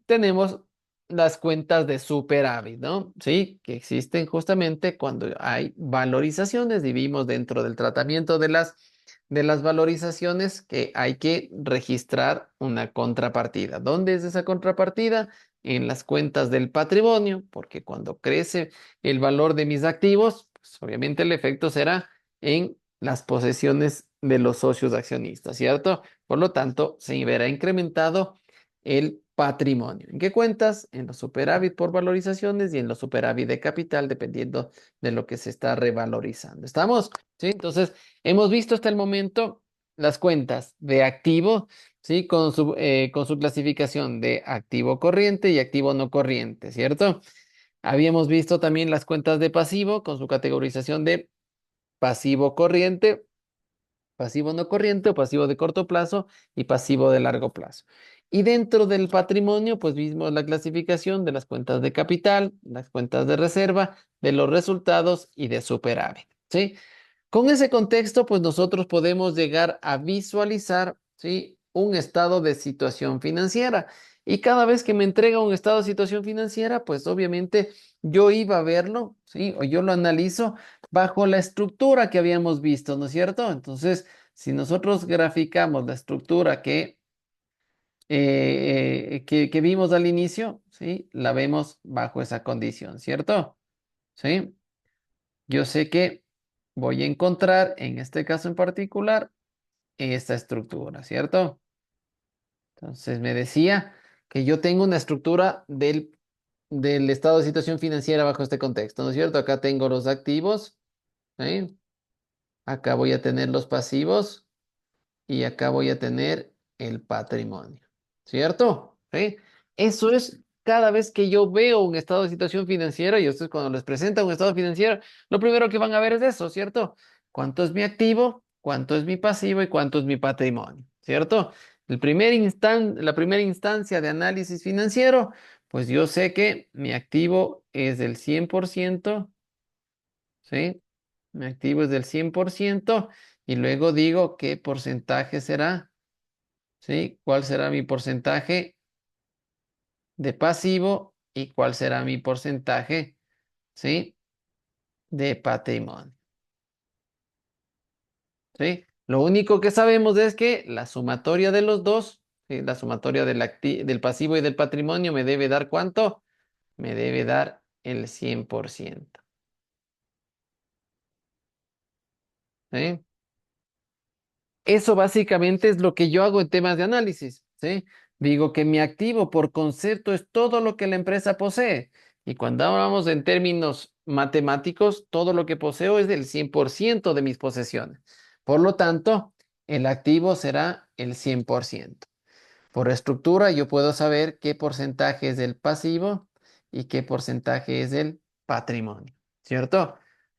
tenemos las cuentas de superávit, ¿no? Sí, que existen justamente cuando hay valorizaciones y vimos dentro del tratamiento de las valorizaciones que hay que registrar una contrapartida. ¿Dónde es esa contrapartida? En las cuentas del patrimonio, porque cuando crece el valor de mis activos, pues obviamente el efecto será en las posesiones de los socios accionistas, ¿cierto? Por lo tanto, se verá incrementado el patrimonio. ¿En qué cuentas? En los superávit por valorizaciones y en los superávit de capital, dependiendo de lo que se está revalorizando. ¿Estamos? ¿Sí? Entonces, hemos visto hasta el momento las cuentas de activo, ¿sí? Con su clasificación de activo corriente y activo no corriente, ¿cierto? Habíamos visto también las cuentas de pasivo con su categorización de pasivo corriente, pasivo no corriente o pasivo de corto plazo y pasivo de largo plazo. Y dentro del patrimonio, pues vimos la clasificación de las cuentas de capital, las cuentas de reserva, de los resultados y de superávit, ¿sí? Con ese contexto, pues nosotros podemos llegar a visualizar, ¿sí? Un estado de situación financiera. Y cada vez que me entrega un estado de situación financiera, pues obviamente yo iba a verlo, ¿sí? O yo lo analizo bajo la estructura que habíamos visto, ¿no es cierto? Entonces, si nosotros graficamos la estructura que vimos al inicio, ¿sí? La vemos bajo esa condición, ¿cierto? ¿Sí? Yo sé que voy a encontrar, en este caso en particular, esta estructura, ¿cierto? Entonces me decía que yo tengo una estructura del estado de situación financiera bajo este contexto, ¿no es cierto? Acá tengo los activos, ¿sí? Acá voy a tener los pasivos y acá voy a tener el patrimonio, ¿cierto? ¿Sí? Eso es cada vez que yo veo un estado de situación financiera y ustedes cuando les presenta un estado financiero, lo primero que van a ver es eso, ¿cierto? ¿Cuánto es mi activo? ¿Cuánto es mi pasivo? ¿Y cuánto es mi patrimonio? ¿Cierto? La primera instancia de análisis financiero, pues yo sé que mi activo es del 100%, ¿sí? Mi activo es del 100% y luego digo qué porcentaje será, ¿sí? ¿Cuál será mi porcentaje de pasivo y cuál será mi porcentaje, ¿sí? De patrimonio, ¿sí? Lo único que sabemos es que la sumatoria de los dos, ¿sí? La sumatoria del pasivo y del patrimonio me debe dar ¿cuánto? Me debe dar el 100%, ¿sí? Eso básicamente es lo que yo hago en temas de análisis, ¿sí? Digo que mi activo por concepto es todo lo que la empresa posee. Y cuando hablamos en términos matemáticos, todo lo que poseo es del 100% de mis posesiones. Por lo tanto, el activo será el 100%. Por estructura, yo puedo saber qué porcentaje es del pasivo y qué porcentaje es del patrimonio, ¿cierto?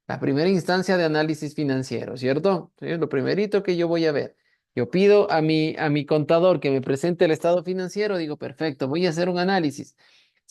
La primera instancia de análisis financiero, ¿cierto? Sí, lo primerito que yo voy a ver. Yo pido a mi contador que me presente el estado financiero, digo, perfecto, voy a hacer un análisis.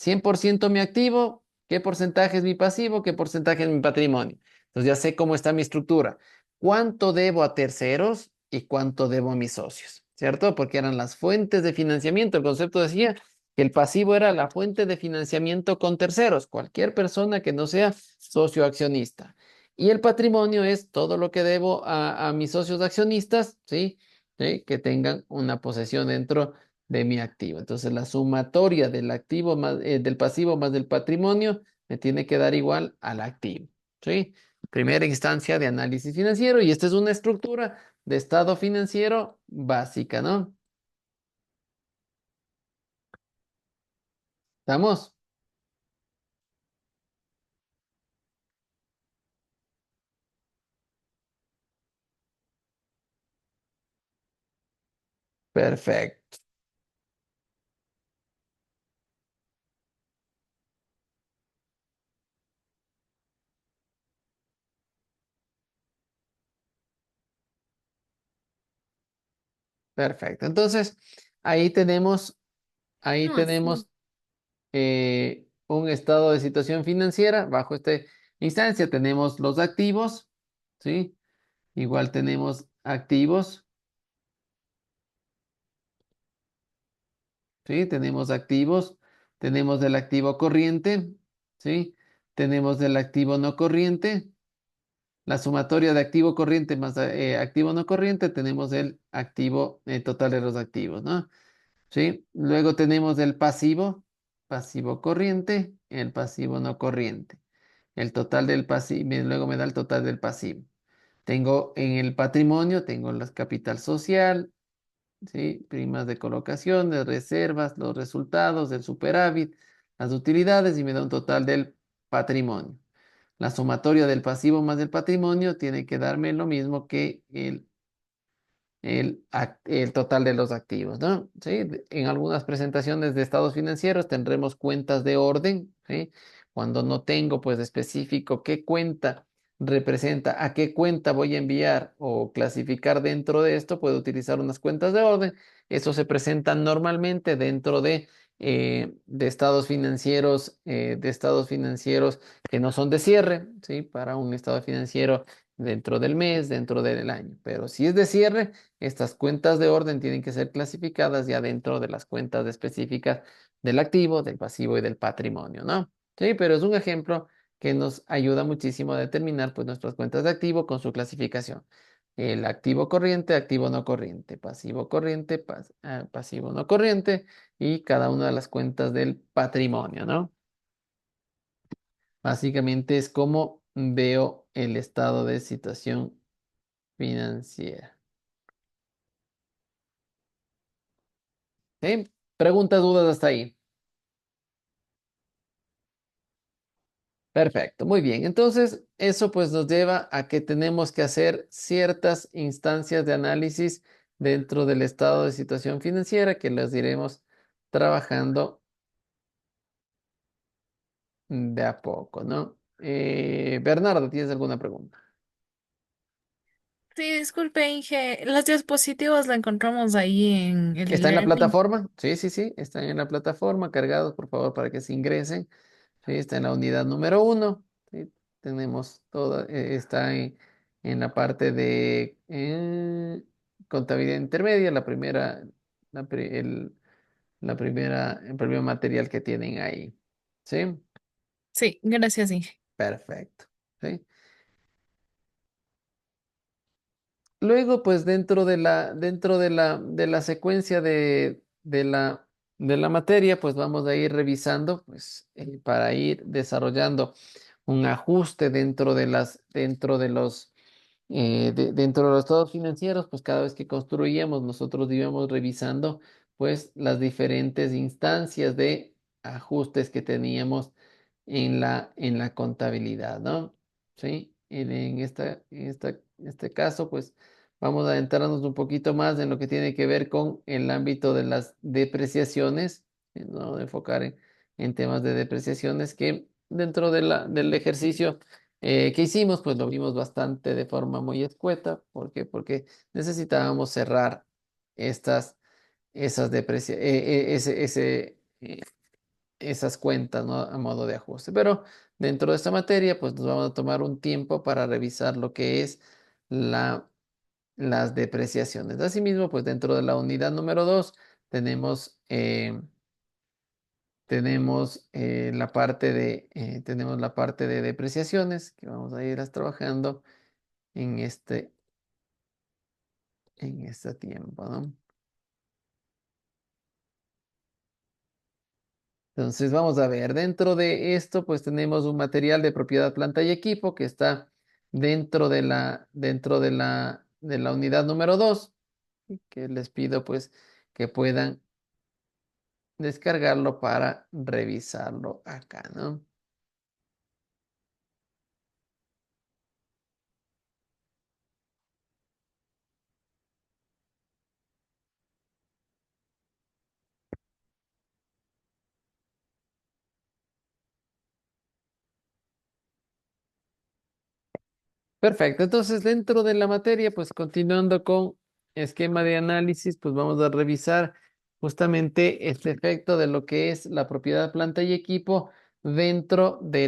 100% mi activo, ¿qué porcentaje es mi pasivo? ¿Qué porcentaje es mi patrimonio? Entonces ya sé cómo está mi estructura. ¿Cuánto debo a terceros y cuánto debo a mis socios? ¿Cierto? Porque eran las fuentes de financiamiento. El concepto decía que el pasivo era la fuente de financiamiento con terceros, cualquier persona que no sea socio accionista. Y el patrimonio es todo lo que debo a mis socios accionistas, ¿sí? ¿Sí? Que tengan una posesión dentro de mi activo. Entonces, la sumatoria del activo más, del pasivo más del patrimonio me tiene que dar igual al activo, ¿sí? Primera instancia de análisis financiero y esta es una estructura de estado financiero básica, ¿no? ¿Estamos? Perfecto, perfecto. Entonces, ahí tenemos, ahí No, sí. tenemos un estado de situación financiera. Bajo esta instancia tenemos los activos, ¿sí? Igual tenemos activos, ¿sí? Tenemos activos, tenemos del activo corriente, ¿sí? Tenemos del activo no corriente. La sumatoria de activo corriente más activo no corriente, tenemos el activo total de los activos, ¿no? ¿Sí? Luego tenemos el pasivo, pasivo corriente, el pasivo no corriente. El total del pasivo, luego me da el total del pasivo. Tengo en el patrimonio, tengo el capital social, ¿sí? Primas de colocación, de reservas, los resultados del superávit, las utilidades y me da un total del patrimonio. La sumatoria del pasivo más del patrimonio tiene que darme lo mismo que el total de los activos, ¿no? ¿Sí? En algunas presentaciones de estados financieros tendremos cuentas de orden, ¿sí? Cuando no tengo pues específico qué cuenta representa, a qué cuenta voy a enviar o clasificar dentro de esto, puedo utilizar unas cuentas de orden. Eso se presenta normalmente dentro de estados financieros que no son de cierre, ¿sí? Para un estado financiero dentro del mes, dentro del año. Pero si es de cierre, estas cuentas de orden tienen que ser clasificadas ya dentro de las cuentas específicas del activo, del pasivo y del patrimonio, ¿no? Sí, pero es un ejemplo que nos ayuda muchísimo a determinar pues nuestras cuentas de activo con su clasificación. El activo corriente, activo no corriente, pasivo corriente, pasivo no corriente y cada una de las cuentas del patrimonio, ¿no? Básicamente es como veo el estado de situación financiera. ¿Sí? Preguntas, dudas hasta ahí. Perfecto, muy bien. Entonces, eso pues nos lleva a que tenemos que hacer ciertas instancias de análisis dentro del estado de situación financiera que las iremos trabajando de a poco, ¿no? Bernardo, ¿tienes alguna pregunta? Sí, disculpe, Inge, las diapositivas la encontramos ahí en el ¿Está en la Learning. plataforma? Sí, sí, sí, están en la plataforma, cargados, por favor, para que se ingresen. Sí, está en la unidad número 1. Sí, tenemos toda, está en la parte de contabilidad intermedia, la primera, la, pri- el primer material que tienen ahí. ¿Sí? Sí, gracias, Inge. Perfecto. ¿Sí? Luego, pues dentro de la secuencia de la materia, pues vamos a ir revisando, pues, para ir desarrollando un ajuste dentro de los estados financieros, pues cada vez que construíamos, nosotros íbamos revisando, pues, las diferentes instancias de ajustes que teníamos en la contabilidad, ¿no? ¿Sí? En este caso, pues vamos a adentrarnos un poquito más en lo que tiene que ver con el ámbito de las depreciaciones, ¿no? Enfocar en temas de depreciaciones que dentro de del ejercicio que hicimos, pues lo vimos bastante de forma muy escueta. ¿Por qué? Porque necesitábamos cerrar estas, esas deprecia- esas cuentas, ¿no? A modo de ajuste. Pero dentro de esta materia, pues nos vamos a tomar un tiempo para revisar lo que es las depreciaciones. Asimismo, pues dentro de la unidad número 2 tenemos, tenemos la parte de depreciaciones que vamos a ir trabajando en en este tiempo, ¿no? Entonces vamos a ver, dentro de esto pues tenemos un material de propiedad, planta y equipo que está dentro de la unidad número 2, que les pido pues que puedan descargarlo para revisarlo acá, ¿no? Perfecto, entonces dentro de la materia, pues continuando con esquema de análisis, pues vamos a revisar justamente este efecto de lo que es la propiedad, planta y equipo dentro de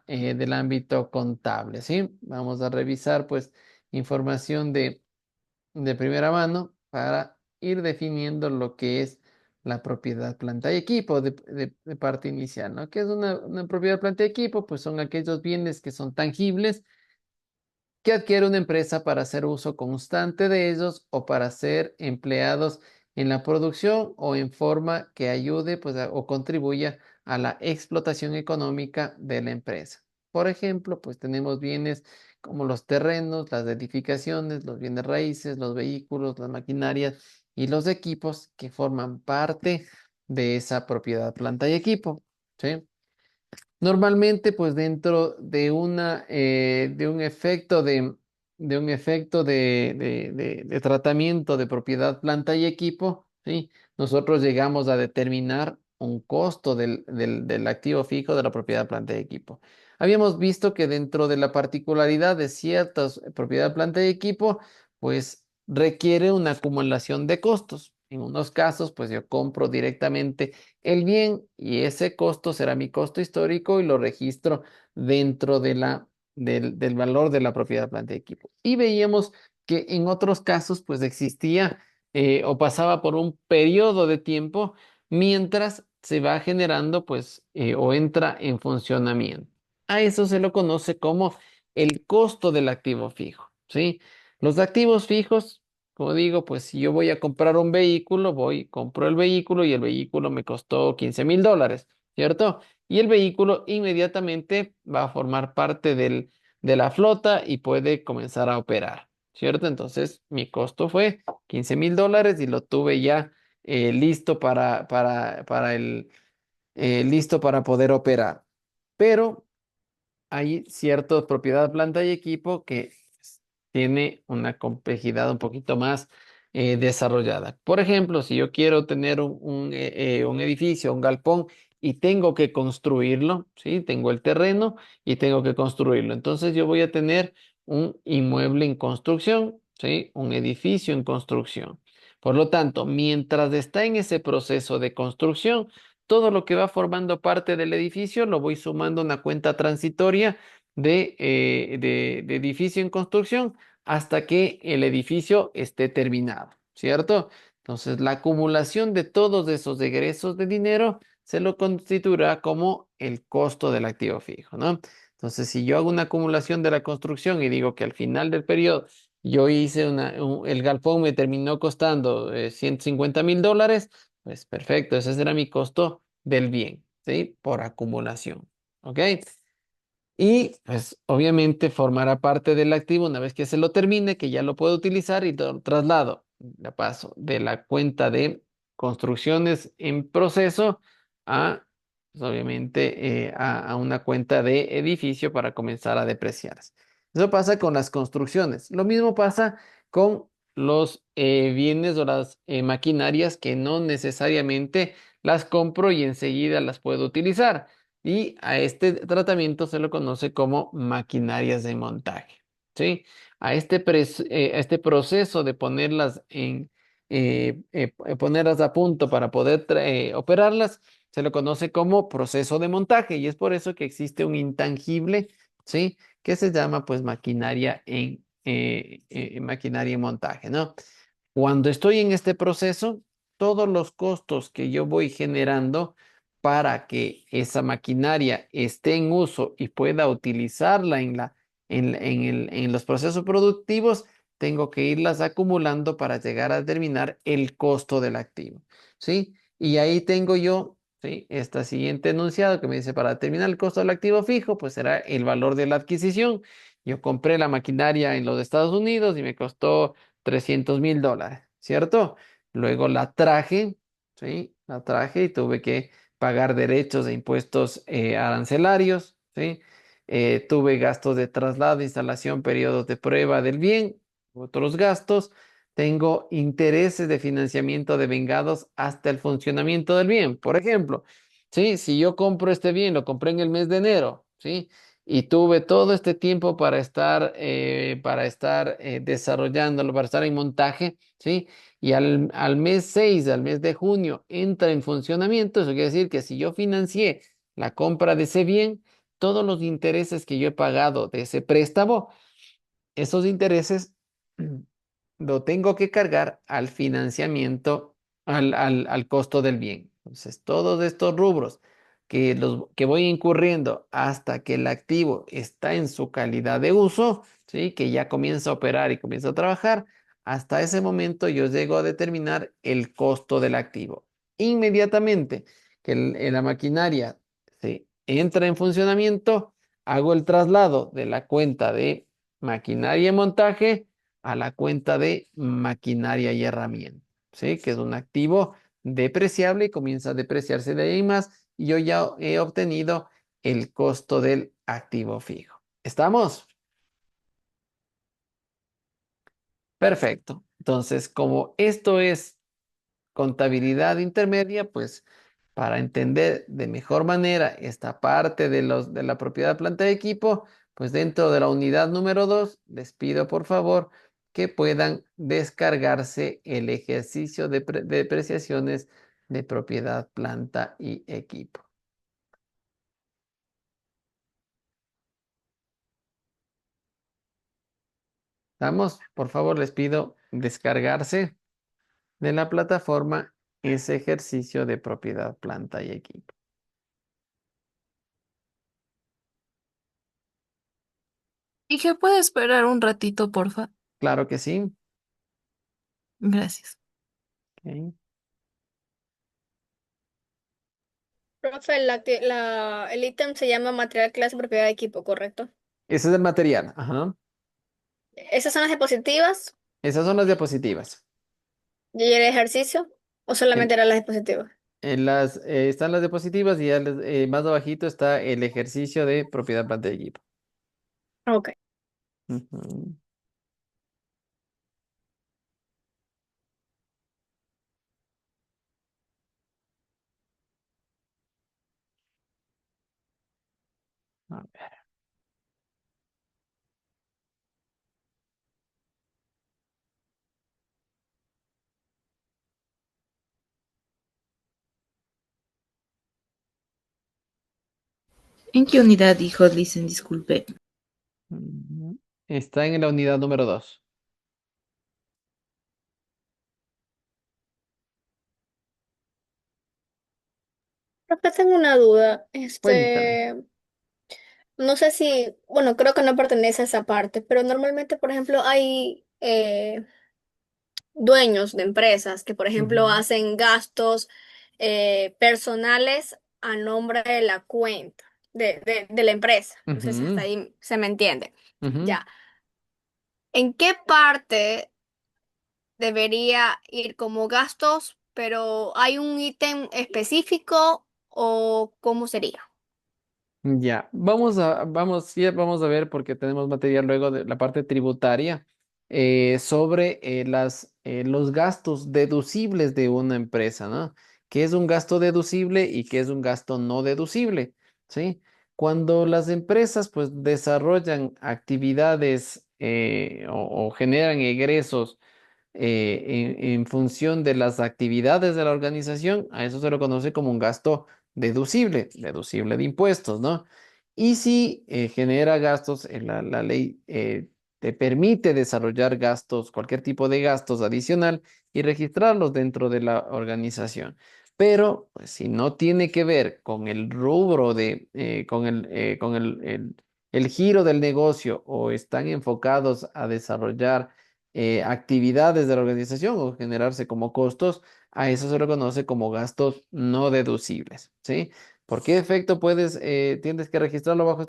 del ámbito contable, ¿sí? Vamos a revisar pues información de primera mano para ir definiendo lo que es la propiedad, planta y equipo de parte inicial, ¿no? ¿Qué es una propiedad, planta y equipo? Pues son aquellos bienes que son tangibles que adquiere una empresa para hacer uso constante de ellos o para ser empleados en la producción o en forma que ayude pues, o contribuya a la explotación económica de la empresa. Por ejemplo, pues tenemos bienes como los terrenos, las edificaciones, los bienes raíces, los vehículos, las maquinarias y los equipos que forman parte de esa propiedad, planta y equipo. ¿Sí? Normalmente, pues dentro de de un efecto de un efecto de tratamiento de propiedad, planta y equipo, ¿sí? Nosotros llegamos a determinar un costo del activo fijo de la propiedad, planta y equipo. Habíamos visto que dentro de la particularidad de ciertas propiedad, planta y equipo, pues requiere una acumulación de costos. En unos casos, pues yo compro directamente el bien y ese costo será mi costo histórico y lo registro dentro del valor de la propiedad, planta y equipo. Y veíamos que en otros casos pues existía o pasaba por un periodo de tiempo mientras se va generando pues o entra en funcionamiento. A eso se lo conoce como el costo del activo fijo, ¿sí? Los activos fijos, como digo, pues si yo voy a comprar un vehículo, compro el vehículo y el vehículo me costó $15,000, ¿cierto? Y el vehículo inmediatamente va a formar parte de la flota y puede comenzar a operar, ¿cierto? Entonces mi costo fue $15,000 y lo tuve ya listo listo para poder operar. Pero hay ciertas propiedad, planta y equipo que tiene una complejidad un poquito más desarrollada. Por ejemplo, si yo quiero tener un edificio, un galpón, y tengo que construirlo, ¿sí? Tengo el terreno y tengo que construirlo. Entonces yo voy a tener un inmueble en construcción, ¿sí? Un edificio en construcción. Por lo tanto, mientras está en ese proceso de construcción, todo lo que va formando parte del edificio lo voy sumando a una cuenta transitoria de edificio en construcción hasta que el edificio esté terminado, ¿cierto? Entonces, la acumulación de todos esos egresos de dinero se lo constituirá como el costo del activo fijo, ¿no? Entonces, si yo hago una acumulación de la construcción y digo que al final del periodo yo hice el galpón me terminó costando $150,000, pues perfecto, ese será mi costo del bien, ¿sí? Por acumulación, ¿ok? Y pues obviamente formará parte del activo una vez que se lo termine, que ya lo puedo utilizar y lo traslado, la paso de la cuenta de construcciones en proceso a pues, obviamente a una cuenta de edificio para comenzar a depreciarse. Eso pasa con las construcciones. Lo mismo pasa con los bienes o las maquinarias que no necesariamente las compro y enseguida las puedo utilizar. Y a este tratamiento se lo conoce como maquinarias de montaje. ¿Sí? A este proceso de ponerlas a punto para poder operarlas, se lo conoce como proceso de montaje y es por eso que existe un intangible, ¿sí? Que se llama pues maquinaria en montaje, ¿no? Cuando estoy en este proceso, todos los costos que yo voy generando para que esa maquinaria esté en uso y pueda utilizarla en los procesos productivos, tengo que irlas acumulando para llegar a determinar el costo del activo, ¿sí? Y ahí tengo yo, ¿sí? Este siguiente enunciado que me dice, para determinar el costo del activo fijo, pues será el valor de la adquisición. Yo compré la maquinaria en los Estados Unidos y me costó $300,000, ¿cierto? Luego la traje, ¿sí? La traje y tuve que pagar derechos e impuestos arancelarios, ¿sí? Tuve gastos de traslado, instalación, periodos de prueba del bien, otros gastos. Tengo intereses de financiamiento devengados hasta el funcionamiento del bien. Por ejemplo, ¿sí? Si yo compro este bien, lo compré en el mes de enero, ¿sí? Y tuve todo este tiempo para estar desarrollándolo, para estar en montaje, ¿sí? Y al mes 6, al mes de junio, entra en funcionamiento. Eso quiere decir que si yo financié la compra de ese bien, todos los intereses que yo he pagado de ese préstamo, esos intereses lo tengo que cargar al financiamiento, al costo del bien. Entonces, todos estos rubros que voy incurriendo hasta que el activo está en su calidad de uso, ¿sí? Que ya comienza a operar y comienza a trabajar, hasta ese momento yo llego a determinar el costo del activo. Inmediatamente que la maquinaria se entra en funcionamiento, hago el traslado de la cuenta de maquinaria y montaje a la cuenta de maquinaria y herramienta, ¿sí? Que es un activo depreciable y comienza a depreciarse de ahí más y yo ya he obtenido el costo del activo fijo. ¿Estamos? Perfecto. Entonces, como esto es contabilidad intermedia, pues para entender de mejor manera esta parte de la propiedad planta de equipo, pues dentro de la unidad número 2, les pido por favor que puedan descargarse el ejercicio de depreciaciones de propiedad planta y equipo. Vamos, por favor, les pido descargarse de la plataforma ese ejercicio de propiedad planta y equipo. ¿Y que puede esperar un ratito, porfa? Claro que sí. Gracias. Ok. Profe, el ítem se llama material, clase, propiedad de equipo, ¿correcto? Ese es el material. Ajá. ¿Esas son las diapositivas Esas son las diapositivas. y el ejercicio? ¿O solamente En, eran las diapositivas? están las diapositivas y ya más abajito está el ejercicio de propiedad planta y equipo. Ok. Ujú. A ver. ¿En qué unidad dijo, dicen, disculpe? Ujú. Está en la unidad número 2. Profe, tengo una duda. Cuéntame. No sé si, bueno, creo que no pertenece a esa parte, pero normalmente, por ejemplo, hay dueños de empresas que, por ejemplo, Ujú. hacen gastos personales a nombre de la cuenta de la empresa. No sé si hasta Ujú. ahí se me entiende. Ujú. Ya. ¿En qué parte debería ir como gastos, pero hay un ítem específico o cómo sería? Ya, vamos a ver porque tenemos material luego de la parte tributaria sobre los gastos deducibles de una empresa, ¿no? ¿Qué es un gasto deducible y qué es un gasto no deducible? ¿Sí? Cuando las empresas pues desarrollan actividades o generan egresos en función de las actividades de la organización, a eso se lo conoce como un gasto deducible de impuestos, ¿no? Y si genera gastos, la ley te permite desarrollar gastos, cualquier tipo de gastos adicional y registrarlos dentro de la organización. Pero pues, si no tiene que ver con el rubro con el giro del negocio o están enfocados a desarrollar actividades de la organización o generarse como costos, a eso se le conoce como gastos no deducibles, ¿sí? ¿Por qué efecto tienes que registrarlo bajo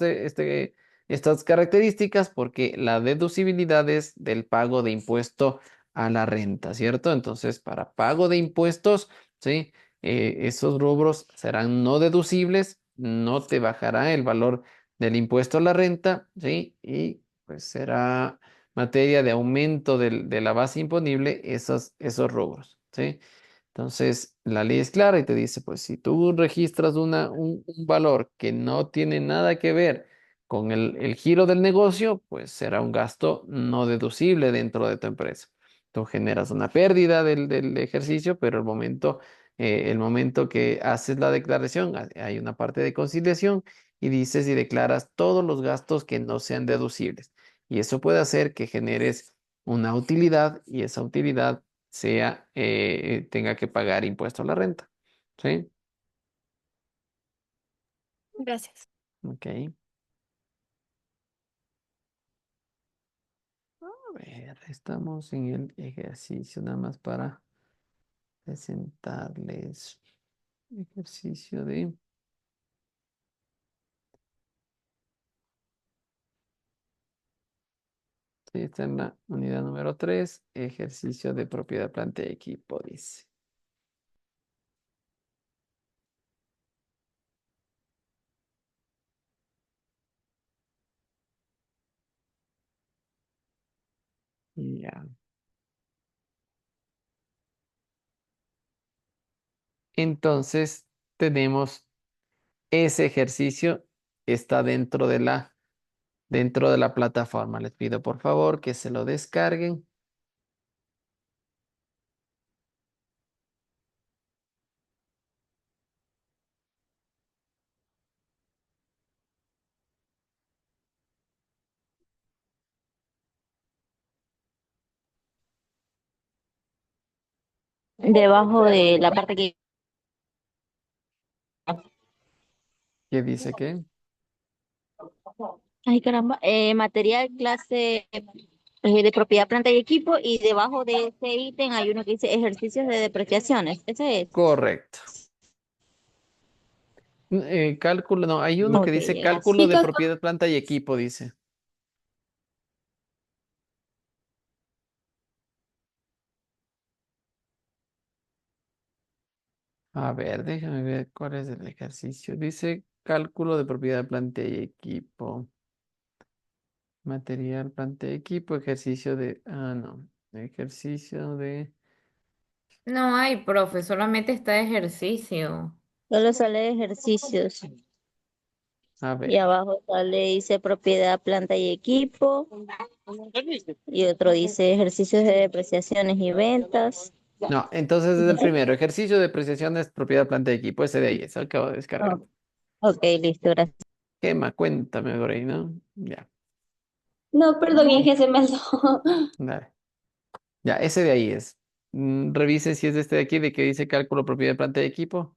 estas características? Porque la deducibilidad es del pago de impuesto a la renta, ¿cierto? Entonces, para pago de impuestos, ¿sí? Esos rubros serán no deducibles, no te bajará el valor del impuesto a la renta, ¿sí? Y pues será materia de aumento de la base imponible esos rubros, ¿sí? Entonces, la ley es clara y te dice, pues si tú registras un valor que no tiene nada que ver con el giro del negocio, pues será un gasto no deducible dentro de tu empresa. Tú generas una pérdida del ejercicio, pero el momento que haces la declaración, hay una parte de conciliación y dices y declaras todos los gastos que no sean deducibles. Y eso puede hacer que generes una utilidad y esa utilidad tenga que pagar impuesto a la renta. ¿Sí? Gracias. Ok. A ver, estamos en el ejercicio nada más para presentarles ejercicio de... Sí, está en la unidad número 3, ejercicio de propiedad, planta y equipo, dice. Ya. Entonces, tenemos ese ejercicio, está dentro de la plataforma. Les pido por favor que se lo descarguen. Debajo de la parte que... ¿Qué dice qué? Ay, caramba. Material clase de propiedad, planta y equipo, y debajo de ese ítem hay uno que dice ejercicios de depreciaciones. Ese es. Correcto. Cálculo, no, hay uno que Ok, dice gracias. cálculo de propiedad, planta y equipo, dice. A ver, déjame ver cuál es el ejercicio. Dice cálculo de propiedad, planta y equipo. Material, planta y equipo, ejercicio de... Ah, no. Ejercicio de... No hay, profe, solamente está ejercicio. Solo sale ejercicios. A Y ver. abajo sale, dice propiedad, planta y equipo. Y otro dice ejercicios de depreciaciones y ventas. No, entonces es el primero. Ejercicio de depreciaciones, propiedad, planta y equipo. Ese de ahí, ese acabo de descargar. Oh, ok, listo, gracias. Gema, cuéntame por ahí, ¿no? Ya, No, perdón, Inge, se me olvidó. dale. Ya, ese de ahí es. Revisen si es este de aquí, de que dice cálculo propiedad, planta y equipo.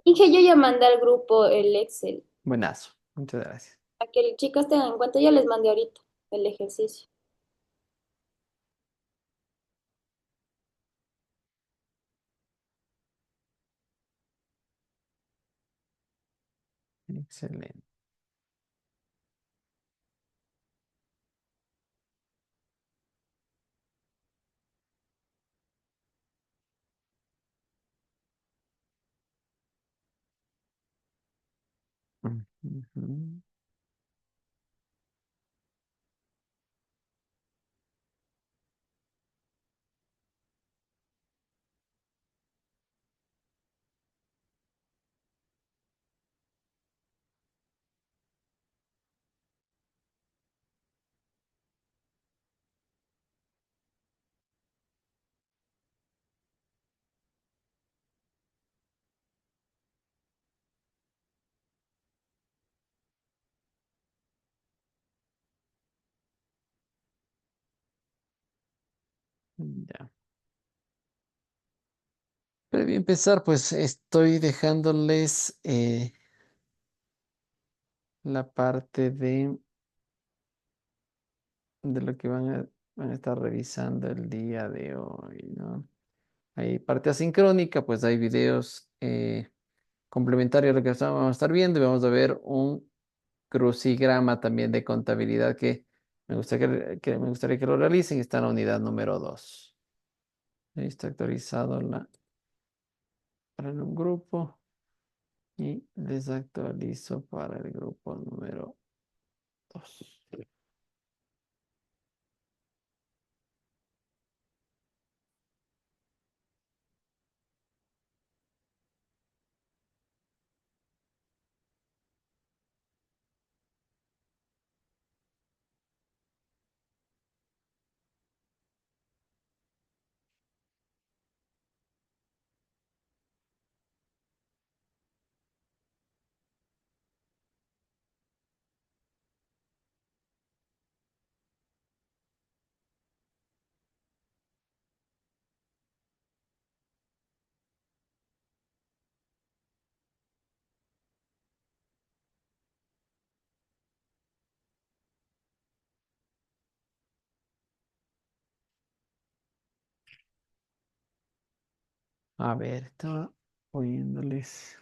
Inge, yo ya mandé al grupo el Excel. Buenazo. Muchas gracias. Para que los chicos tengan en cuenta, ya les mandé ahorita el ejercicio. Excelente. Ujú. Ya. Previo a empezar, pues estoy dejándoles la parte de lo que van a estar revisando el día de hoy, ¿no? Hay parte asincrónica, pues hay videos complementarios a lo que vamos a estar viendo y vamos a ver un crucigrama también de contabilidad que me gustaría que lo realicen. Está en la unidad número 2. Ahí está actualizado para un grupo y desactualizo para el grupo número 2. A ver, estaba poniéndoles.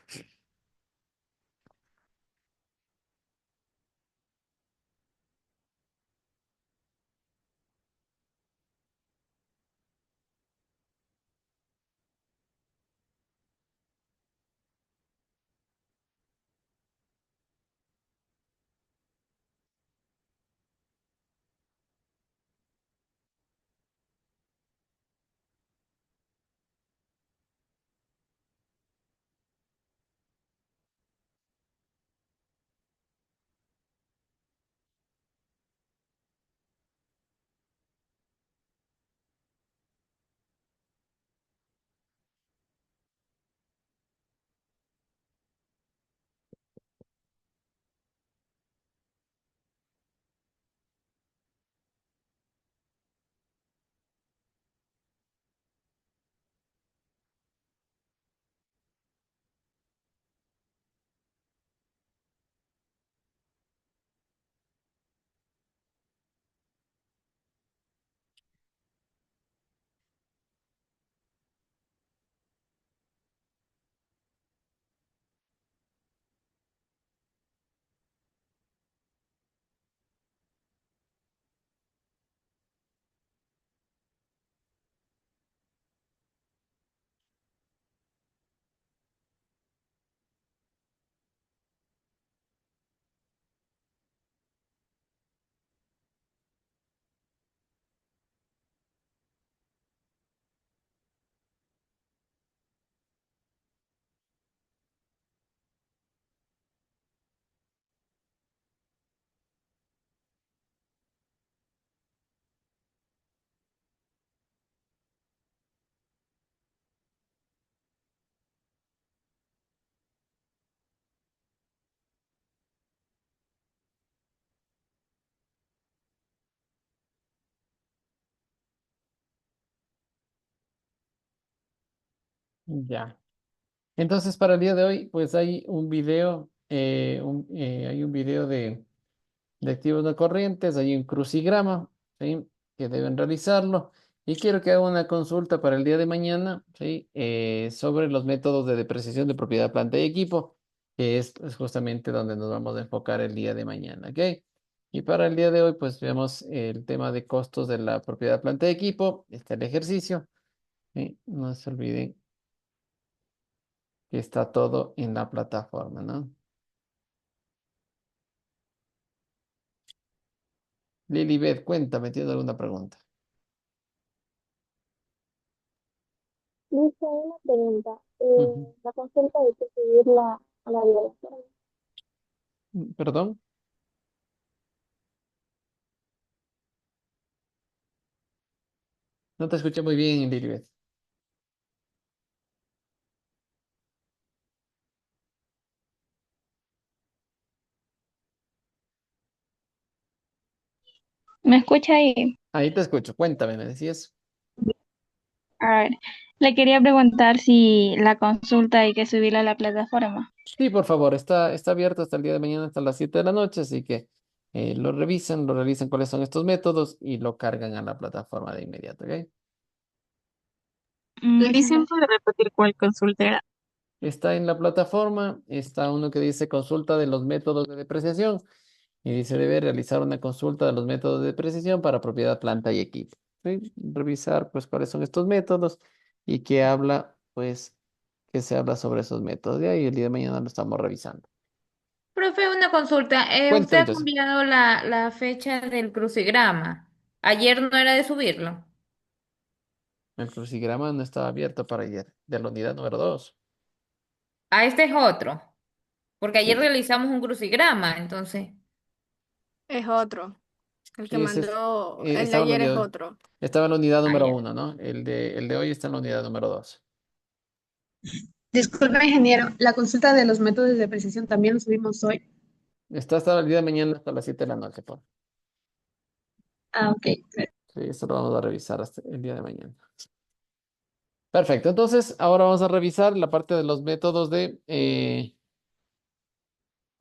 Ya. Entonces, para el día de hoy, pues hay un video, hay un video de activos no corrientes, hay un crucigrama, ¿sí? Que deben realizarlo. Y quiero que haga una consulta para el día de mañana, ¿sí? Sobre los métodos de depreciación de propiedad, planta y equipo, que es justamente donde nos vamos a enfocar el día de mañana, ¿ok? Y para el día de hoy, pues vemos el tema de costos de la propiedad, planta y equipo. Está el ejercicio, ¿sí? No se olviden que está todo en la plataforma, ¿no? Lilibet, cuéntame, ¿tienes alguna pregunta? Listo, una pregunta. Ujú. La consulta hay que subirla a la directora. ¿Perdón? No te escuché muy bien, Lilibet. ¿Me escucha ahí? Ahí te escucho, cuéntame, ¿me decías? A ver, le quería preguntar si la consulta hay que subirla a la plataforma. Sí, por favor, está abierto hasta el día de mañana, hasta las 7 de la noche, así que lo revisan cuáles son estos métodos y lo cargan a la plataforma de inmediato, ¿ok? Dicen para repetir cuál consulta era. Está en la plataforma, está uno que dice consulta de los métodos de depreciación y dice debe realizar una consulta de los métodos de depreciación para propiedad, planta y equipo. ¿Sí? Revisar pues cuáles son estos métodos y qué habla, pues, qué se habla sobre esos métodos. De ahí el día de mañana lo estamos revisando. Profe, una consulta. Usted Cuéntame, ha entonces. cambiado la fecha del crucigrama. Ayer no era de subirlo. El crucigrama no estaba abierto para ayer, de la unidad número 2. Este es otro. Porque ayer Sí, realizamos un crucigrama, entonces. Es otro. El que sí, mandó, el de estaba en la ayer es unidad, otro. estaba en la unidad número Ayer. 1, ¿no? El de hoy está en la unidad número 2. Disculpe, ingeniero, la consulta de los métodos de depreciación también lo subimos hoy. Está hasta el día de mañana, hasta las 7 de la noche, por. Ah, ok. Sí, esto lo vamos a revisar hasta el día de mañana. Perfecto, entonces ahora vamos a revisar la parte de los métodos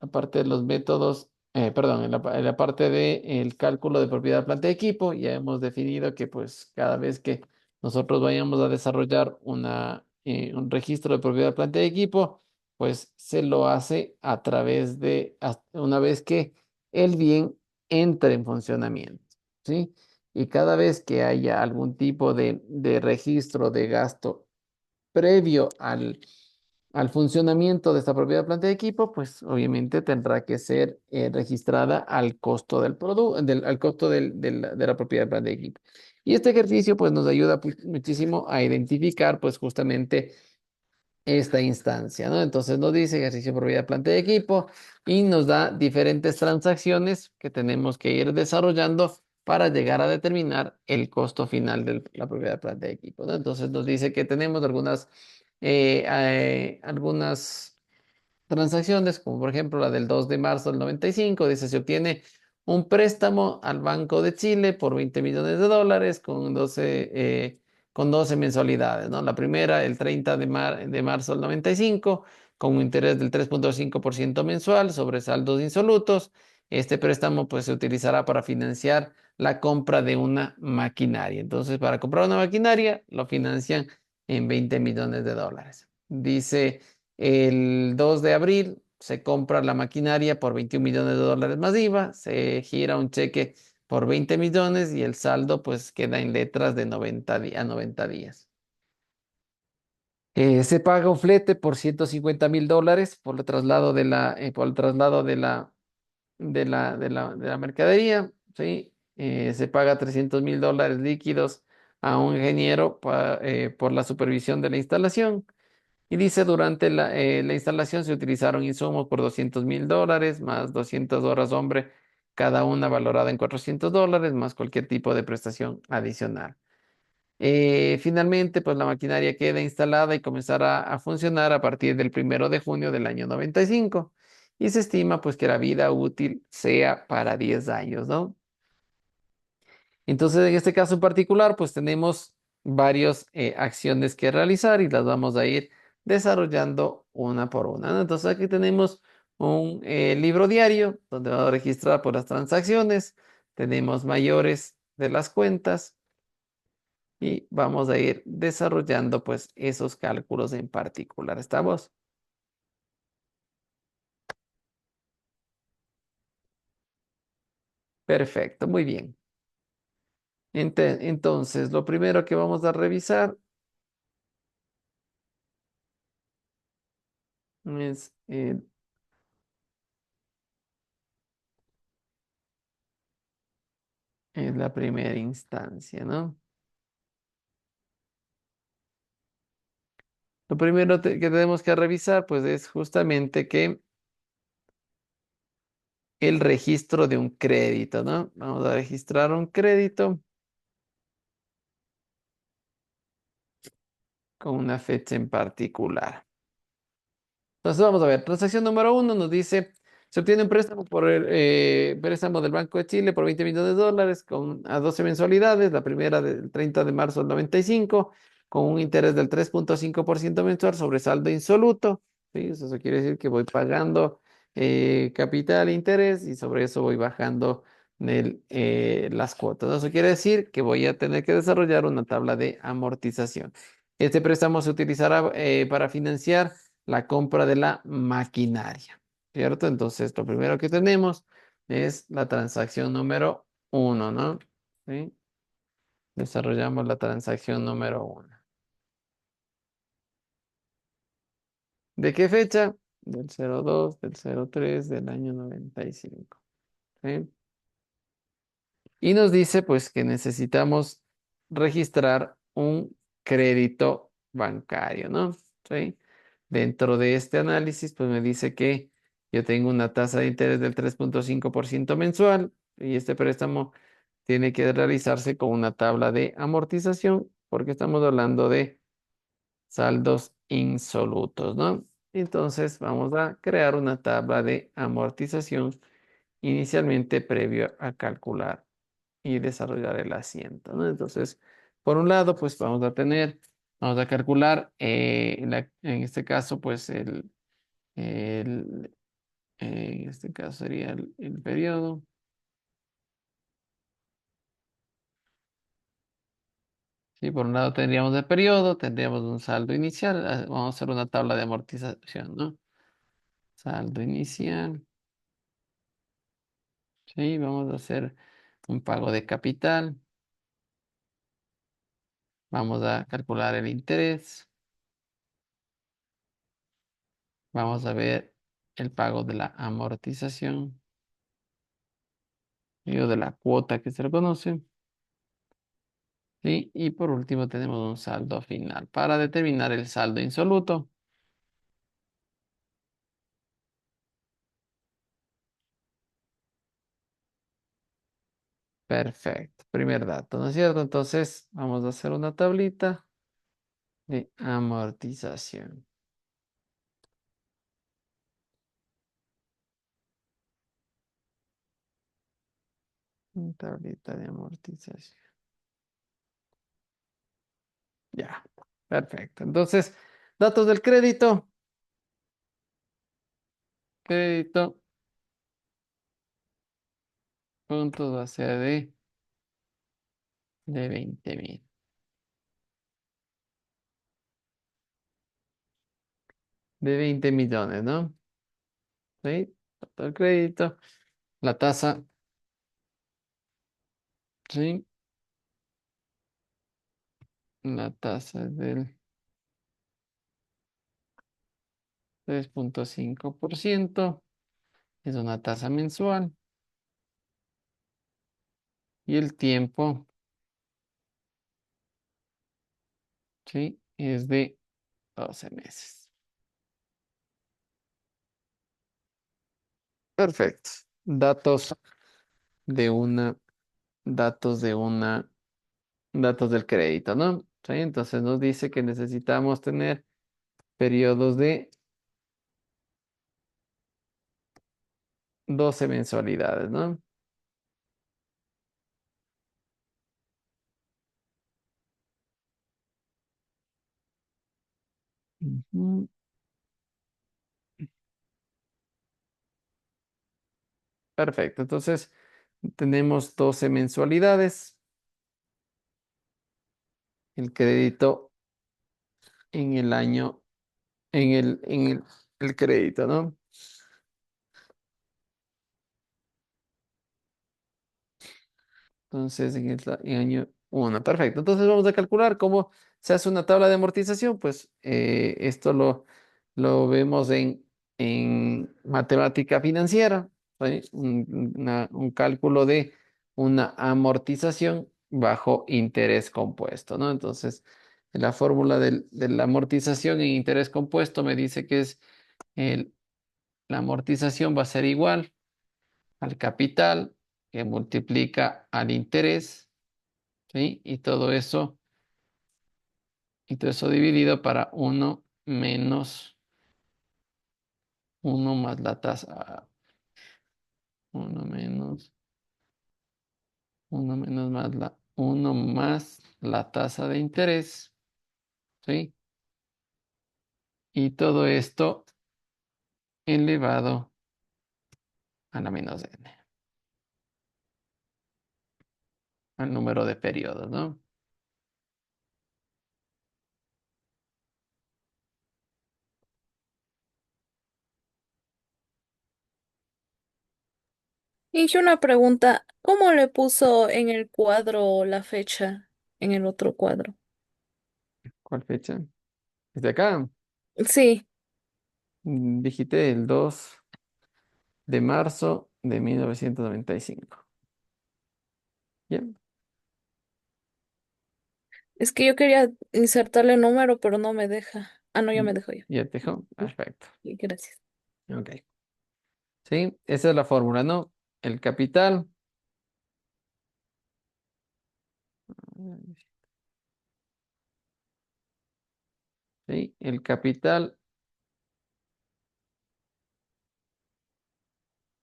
aparte de los métodos, perdón, en la parte de el cálculo de propiedad, planta y equipo, ya hemos definido que pues cada vez que nosotros vayamos a desarrollar un registro de propiedad, planta y equipo, pues se lo hace a través de, una vez que el bien entre en funcionamiento, ¿sí? Y cada vez que haya algún tipo de registro de gasto previo al funcionamiento de esta propiedad, planta de equipo, pues obviamente tendrá que ser registrada al costo del producto, al costo de la propiedad, planta de equipo. Y este ejercicio pues nos ayuda pues, muchísimo a identificar pues justamente esta instancia, ¿no? Entonces nos dice ejercicio de propiedad, planta de equipo y nos da diferentes transacciones que tenemos que ir desarrollando para llegar a determinar el costo final de la propiedad, planta de equipo, ¿no? Entonces nos dice que tenemos algunas transacciones, como por ejemplo la del 2 de marzo del 95, dice, se obtiene un préstamo al Banco de Chile por 20 millones de dólares con 12 mensualidades, ¿no? La primera, el 30 de marzo del 95, con un interés del 3,5% mensual sobre saldos insolutos. Este préstamo pues se utilizará para financiar la compra de una maquinaria. Entonces, para comprar una maquinaria, lo financian en 20 millones de dólares. Dice el 2 de abril se compra la maquinaria por 21 millones de dólares más IVA, se gira un cheque por 20 millones y el saldo pues queda en letras de 90 días. Se paga un flete por 150.000 dólares por el traslado por el traslado de la mercadería, ¿sí? Se paga 300.000 dólares líquidos a un ingeniero por la supervisión de la instalación. Y dice, durante la instalación se utilizaron insumos por 200.000 dólares, más 200 horas hombre, cada una valorada en 400 dólares, más cualquier tipo de prestación adicional. Finalmente, pues la maquinaria queda instalada y comenzará a funcionar a partir del 1 de junio del año 95. Y se estima pues que la vida útil sea para 10 años, ¿no? Entonces, en este caso en particular, pues tenemos varias acciones que realizar y las vamos a ir desarrollando una por una, ¿no? Entonces, aquí tenemos un libro diario donde vamos a registrar por las transacciones. Tenemos mayores de las cuentas y vamos a ir desarrollando pues esos cálculos en particular. ¿Estamos? Perfecto, muy bien. Entonces, lo primero que vamos a revisar es en la primera instancia, ¿no? Lo primero que tenemos que revisar, pues, es justamente que el registro de un crédito, ¿no? Vamos a registrar un crédito con una fecha en particular. Entonces vamos a ver, transacción número 1 nos dice, se obtiene un préstamo por el préstamo del Banco de Chile por 20 millones de dólares a 12 mensualidades, la primera del 30 de marzo del 95, con un interés del 3.5% mensual sobre saldo insoluto. ¿Sí? Eso quiere decir que voy pagando capital e interés y sobre eso voy bajando las cuotas. Eso quiere decir que voy a tener que desarrollar una tabla de amortización. Este préstamo se utilizará para financiar la compra de la maquinaria, ¿cierto? Entonces, lo primero que tenemos es la transacción número 1, ¿no? ¿Sí? Desarrollamos la transacción número 1. ¿De qué fecha? Del 02, del 03, del año 95. ¿Sí? Y nos dice, pues, que necesitamos registrar un crédito bancario, ¿no? ¿Sí? Dentro de este análisis, pues me dice que yo tengo una tasa de interés del 3.5% mensual y este préstamo tiene que realizarse con una tabla de amortización porque estamos hablando de saldos insolutos, ¿no? Entonces vamos a crear una tabla de amortización inicialmente previo a calcular y desarrollar el asiento, ¿no? Entonces, por un lado, pues vamos a calcular, en este caso, pues el- en este caso sería el periodo. Sí, por un lado tendríamos el periodo, tendríamos un saldo inicial, vamos a hacer una tabla de amortización, ¿no? Saldo inicial, sí, vamos a hacer un pago de capital, vamos a calcular el interés, vamos a ver el pago de la amortización. O de la cuota que se le conoce. ¿Sí? Y por último tenemos un saldo final para determinar el saldo insoluto. Perfecto. Primer dato, ¿no es cierto? Entonces vamos a hacer una tablita de amortización. Una tablita de amortización. Ya, perfecto. Entonces, datos del crédito. Crédito. Puntos base de 20.000. De 20 millones, ¿no? ¿Sí? Dato del crédito. La tasa. ¿Sí? La tasa es del 3.5%. Es una tasa mensual. Y el tiempo, ¿sí? Es de 12 meses. Perfecto. Datos de una, datos de una, datos del crédito, ¿no? ¿Sí? Entonces nos dice que necesitamos tener periodos de 12 mensualidades, ¿no? Ujú. Perfecto. Entonces tenemos 12 mensualidades. El crédito en el año, el crédito, ¿no? Entonces, en el año 1. Perfecto. Entonces, vamos a calcular cómo se hace una tabla de amortización. Pues esto lo vemos en matemática financiera. ¿Sí? Un cálculo de una amortización bajo interés compuesto, ¿no? Entonces, la fórmula de la amortización en interés compuesto me dice que es la amortización va a ser igual al capital que multiplica al interés, ¿sí? Y todo eso dividido para uno más la tasa, uno menos, uno más la tasa de interés, ¿sí? Y todo esto elevado a la menos n, al número de periodos, ¿no? Y yo una pregunta, ¿cómo le puso en el cuadro la fecha en el otro cuadro? ¿Cuál fecha? Desde acá, Sí, digité el 2 de marzo de 1995. Bien, es que yo quería insertarle el número, pero no me deja. Ah, no, ya me dejó ya. ya te dejó. Perfecto. Sí, gracias. Ok. Sí, esa es la fórmula, ¿no? El capital. Sí, el capital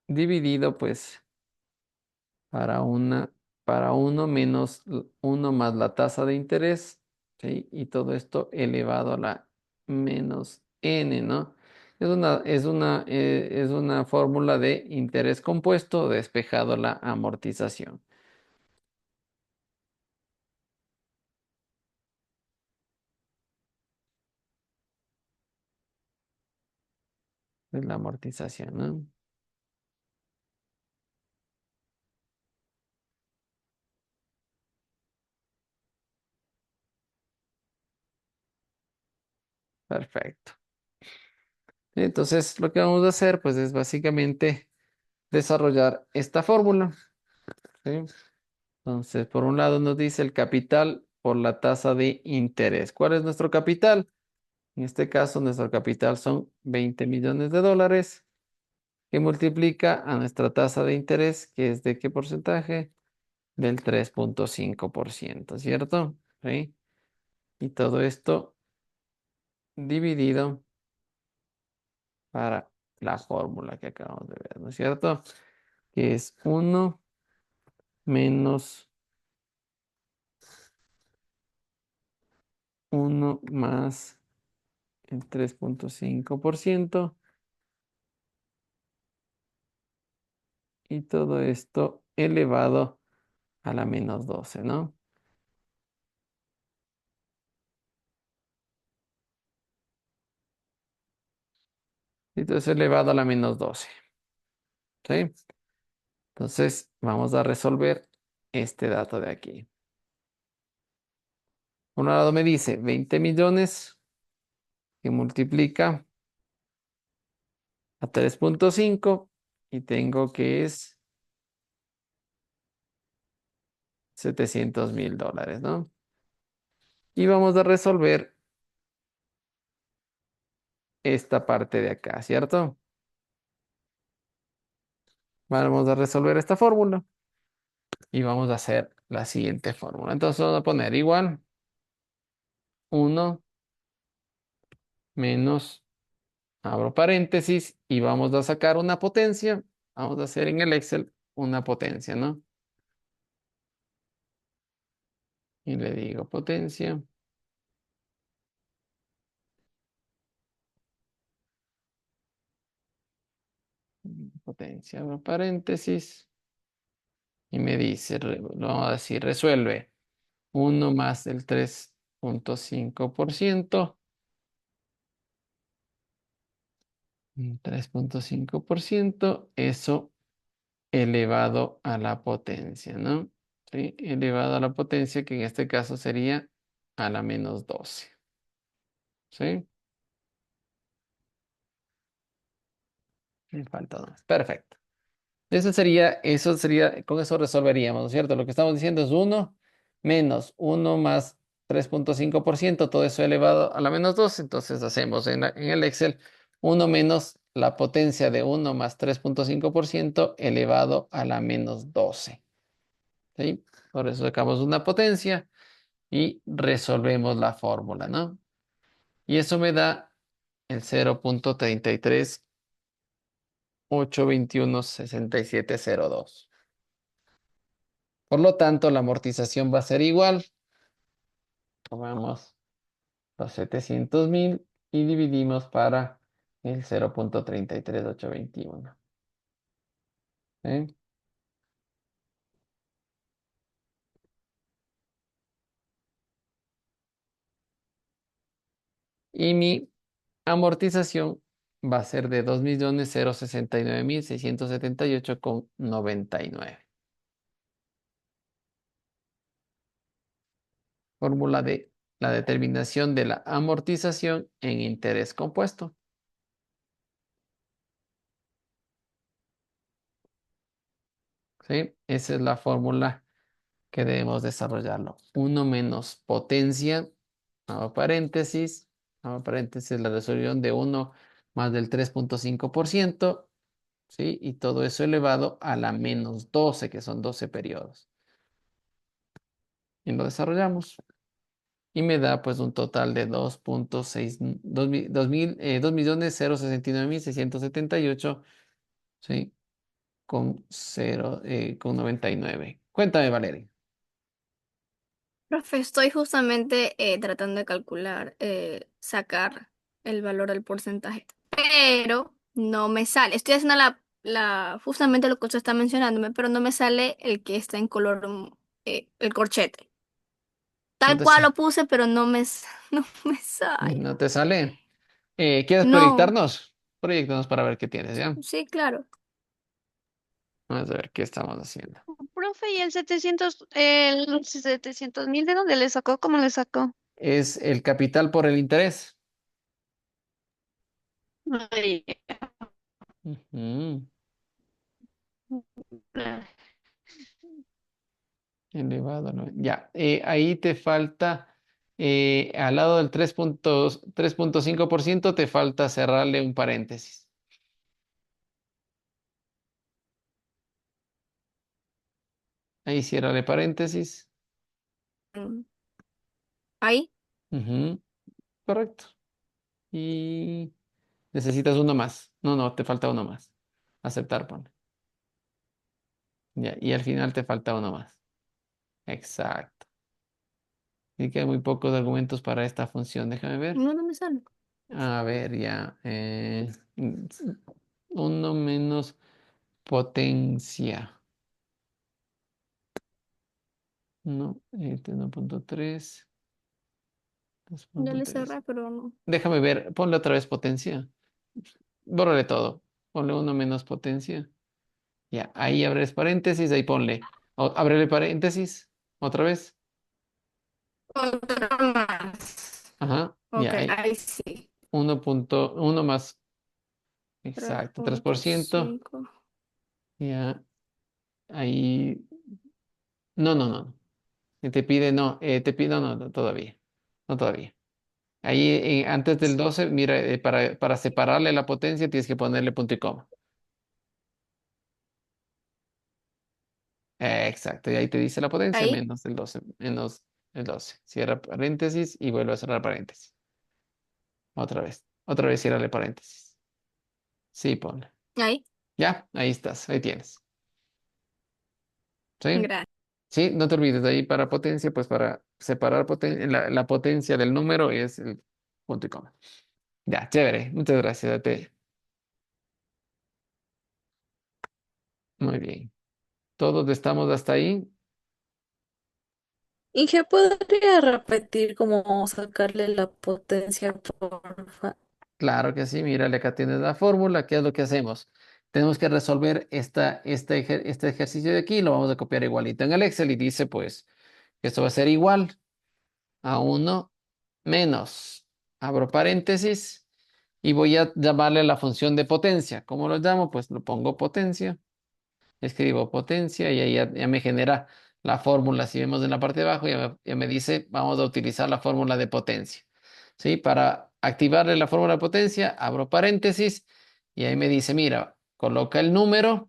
dividido, pues, para para uno menos uno más la tasa de interés, ¿sí? Y todo esto elevado a la menos n, ¿no? Es una fórmula de interés compuesto despejado la amortización. Es la amortización, ¿no? Perfecto. Entonces, lo que vamos a hacer, pues, es básicamente desarrollar esta fórmula, ¿sí? Entonces, por un lado nos dice el capital por la tasa de interés. ¿Cuál es nuestro capital? En este caso, nuestro capital son 20 millones de dólares que multiplica a nuestra tasa de interés, que es de qué porcentaje? Del 3,5%, ¿cierto? ¿Sí? Y todo esto dividido para la fórmula que acabamos de ver, ¿no es cierto? Que es uno menos uno más el 3,5%. Y todo esto elevado a la menos 12, ¿no? Y todo eso elevado a la menos 12, ¿sí? Entonces, vamos a resolver este dato de aquí. Por un lado me dice 20 millones que multiplica a 3,5 y tengo que es 700.000 dólares, ¿no? Y vamos a resolver esta parte de acá, ¿cierto? Vamos a resolver esta fórmula y vamos a hacer la siguiente fórmula. Entonces vamos a poner igual 1 menos, abro paréntesis y vamos a sacar una potencia. Vamos a hacer en el Excel una potencia, ¿no? Y le digo potencia. Potencia, abro paréntesis. Y me dice, vamos a decir, resuelve 1 más el 3,5%. 3,5%, eso elevado a la potencia, ¿no? ¿Sí? Elevado a la potencia, que en este caso sería a la menos 12. ¿Sí? Me falta dos. Perfecto. Con eso resolveríamos, ¿no es cierto? Lo que estamos diciendo es 1 menos 1 más 3.5%, todo eso elevado a la menos 2. Entonces hacemos en el Excel 1 menos la potencia de 1 más 3.5% elevado a la menos 12. ¿Sí? Por eso sacamos una potencia y resolvemos la fórmula, ¿no? Y eso me da el 0.338216702. Por lo tanto, la amortización va a ser igual. Tomamos los 700.000 y dividimos para el 0.33821. ¿Sí? Y mi amortización va a ser de 2.069.678,99. Fórmula de la determinación de la amortización en interés compuesto. ¿Sí? Esa es la fórmula que debemos desarrollarlo. 1 menos potencia, abro paréntesis la resolución de 1 más del 3.5%, ¿sí? Y todo eso elevado a la menos 12, que son 12 periodos. Y lo desarrollamos. Y me da pues un total de 2.069.678, ¿sí? Con 99. Cuéntame, Valeria. Profe, estoy justamente tratando de calcular, sacar el valor del porcentaje, pero no me sale. Estoy haciendo justamente lo que usted está mencionándome, pero no me sale el que está en color, el corchete. ¿No Tal te, cual sa- lo puse, pero no me sale. no te sale? ¿Quieres No, proyectarnos? Proyectarnos para ver qué tienes, ¿ya? sí, claro. Vamos a ver qué estamos haciendo. Profe, ¿y el 700.000 de dónde le sacó? ¿Cómo le sacó? Es el capital por el interés. Ay, Ujú. Elevado, ¿no? Ya, ahí te falta, al lado del 3.5% te falta cerrarle un paréntesis. Ahí ciérrale paréntesis. Mm, Ahí. Ujú, correcto. Y necesitas uno más. No, te falta uno más. Aceptar, ponle. Ya, y al final te falta uno más. Exacto. Y que hay muy pocos argumentos para esta función. Déjame ver. No me sale. A ver, ya. Uno menos potencia. No, 1.3. Ya le 2.3. cerré, pero no. Déjame ver. Ponle otra vez potencia. Bórrale todo. Ponle uno menos potencia. Ya, ahí abres paréntesis, ahí ponle. Ábrele paréntesis. Otra vez. Otro más. Ajá. Ok, Ya, ahí. ahí sí. 1.1 más. Tres Exacto, tres por punto ciento cinco. Ya, ahí. No. Te pide, no, te pide, no, todavía. No todavía. Ahí, antes del 12 mira, para separarle la potencia tienes que ponerle punto y coma. Exacto, y ahí te dice la potencia Ahí. menos el 12. Cierra paréntesis y vuelve a cerrar paréntesis. Otra vez ciérrale paréntesis. Sí, ponle. Ahí. Ya, ahí estás, ahí tienes. ¿Sí? Gracias. Sí, no te olvides de ahí para potencia, pues para separar la potencia del número es el punto y coma. Ya, chévere. Muchas gracias. Muy bien. ¿Todos estamos hasta ahí? Inge, ¿podría repetir cómo sacarle la potencia, porfa? Claro que sí. Mira, acá tienes la fórmula. ¿Qué es lo que hacemos? Tenemos que resolver este ejercicio de aquí. Lo vamos a copiar igualito en el Excel y dice, pues, que esto va a ser igual a 1 menos, abro paréntesis, y voy a llamarle la función de potencia. ¿Cómo lo llamo? Pues lo pongo potencia. escribo potencia y ahí ya me genera la fórmula. Si vemos en la parte de abajo, ya me dice, vamos a utilizar la fórmula de potencia. ¿Sí? Para activarle la fórmula de potencia, abro paréntesis y ahí me dice, mira, coloca el número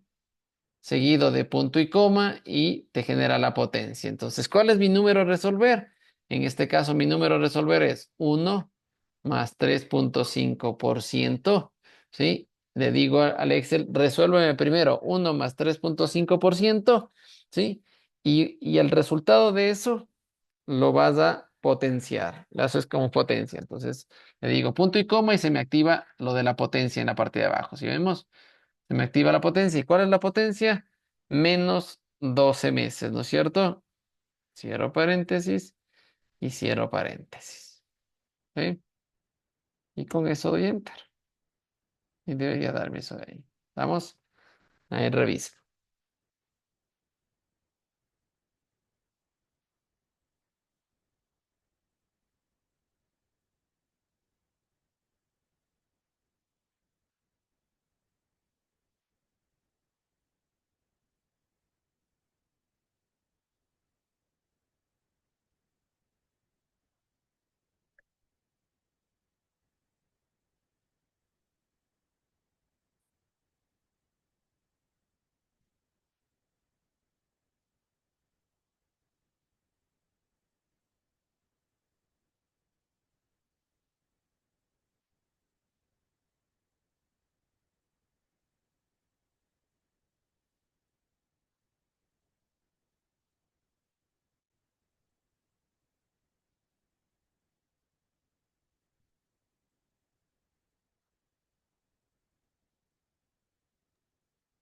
seguido de punto y coma y te genera la potencia. Entonces, ¿cuál es mi número a resolver? En este caso, mi número a resolver es 1 más 3.5%. ¿Sí? Le digo al Excel, resuélveme primero 1 más 3.5%. ¿Sí? Y el resultado de eso lo vas a potenciar. Eso es como potencia. Entonces, le digo punto y coma y se me activa lo de la potencia en la parte de abajo. Si vemos, se me activa la potencia. ¿Y cuál es la potencia? Menos 12 meses, ¿no es cierto? Cierro paréntesis y cierro paréntesis. ¿Sí? Y con eso doy enter. Y debería darme eso de ahí. ¿Vamos? Ahí revisa.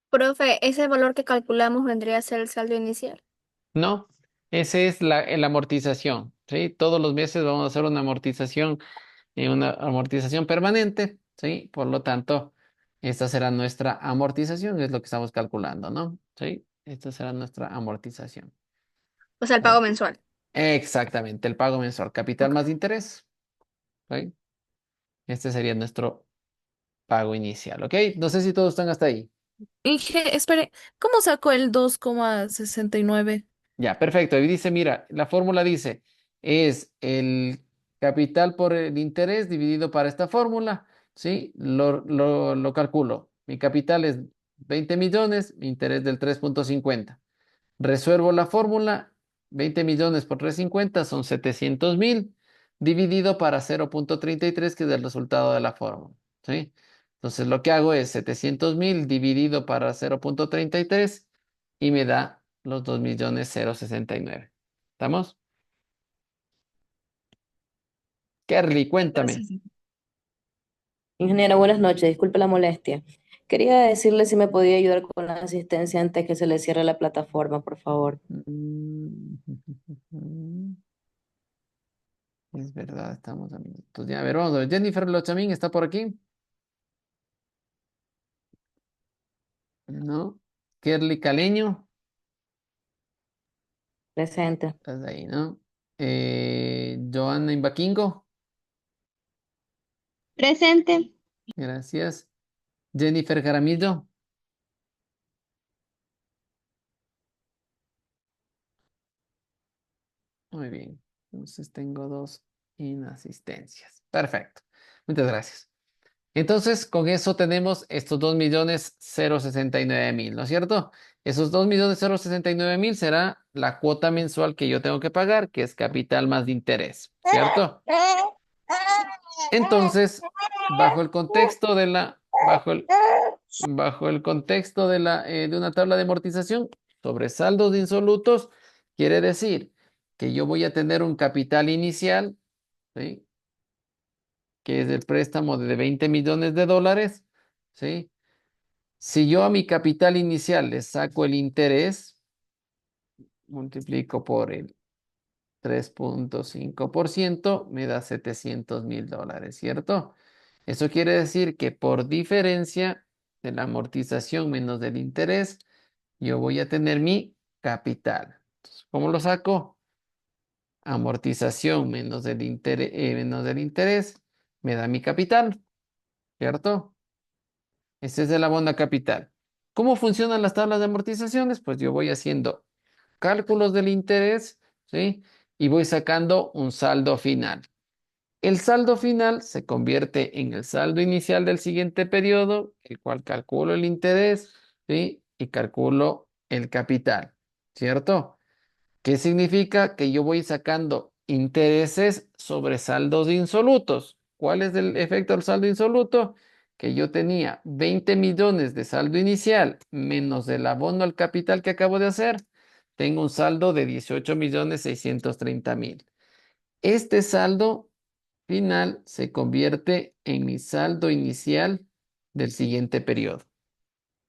Profe, ese valor que calculamos vendría a ser el saldo inicial. No, esa es la amortización. ¿Sí? Todos los meses vamos a hacer una amortización permanente. ¿Sí? Por lo tanto, esta será nuestra amortización, es lo que estamos calculando, ¿no? ¿Sí? Esta será nuestra amortización. O sea, el pago mensual. Exactamente, el pago mensual, capital más interés. ¿Sí? Este sería nuestro pago inicial, ¿ok? No sé si todos están hasta ahí. Inge, espere, ¿cómo sacó el 2,69? Ya, perfecto. Y dice, mira, la fórmula dice, es el capital por el interés dividido para esta fórmula, ¿sí? Lo calculo. Mi capital es 20 millones, mi interés del 3.50. Resuelvo la fórmula, 20 millones por 3.50 son 700.000, dividido para 0.33, que es el resultado de la fórmula, ¿sí? Entonces lo que hago es 700.000 dividido para 0.33 y me da los 2.069.000. ¿Estamos? Kerly, cuéntame. Gracias. Ingeniera, buenas noches. Disculpe la molestia. Quería decirle si me podía ayudar con la asistencia antes que se le cierre la plataforma, por favor. Es verdad, estamos a minutos. Ya, a ver, vamos a ver. Jennifer Lochamín está por aquí. No. Kerly Caleño. Presente. Estás ahí, ¿no? Joana Imbaquingo. Presente. Gracias. Jennifer Jaramillo. Muy bien. Entonces tengo dos inasistencias. Perfecto. Muchas gracias. Entonces, con eso tenemos estos 2.069.000, ¿no es cierto? Esos 2.069.000 será la cuota mensual que yo tengo que pagar, que es capital más de interés, ¿cierto? Entonces, bajo el contexto de bajo el contexto de una tabla de amortización sobre saldos insolutos, quiere decir que yo voy a tener un capital inicial, ¿sí? Que es el préstamo de 20 millones de dólares, ¿sí? Si yo a mi capital inicial le saco el interés, multiplico por el 3.5%, me da 700.000 dólares, ¿cierto? Eso quiere decir que por diferencia de la amortización menos del interés, yo voy a tener mi capital. Entonces, ¿cómo lo saco? Amortización menos del interés me da mi capital, ¿cierto? Este es el abono a capital. ¿Cómo funcionan las tablas de amortizaciones? Pues yo voy haciendo cálculos del interés, ¿sí? Y voy sacando un saldo final. El saldo final se convierte en el saldo inicial del siguiente periodo, el cual calculo el interés, ¿sí? Y calculo el capital, ¿cierto? ¿Qué significa? Que yo voy sacando intereses sobre saldos insolutos. ¿Cuál es el efecto del saldo insoluto? Que yo tenía 20 millones de saldo inicial menos el abono al capital que acabo de hacer. Tengo un saldo de 18.630.000. Este saldo final se convierte en mi saldo inicial del siguiente periodo.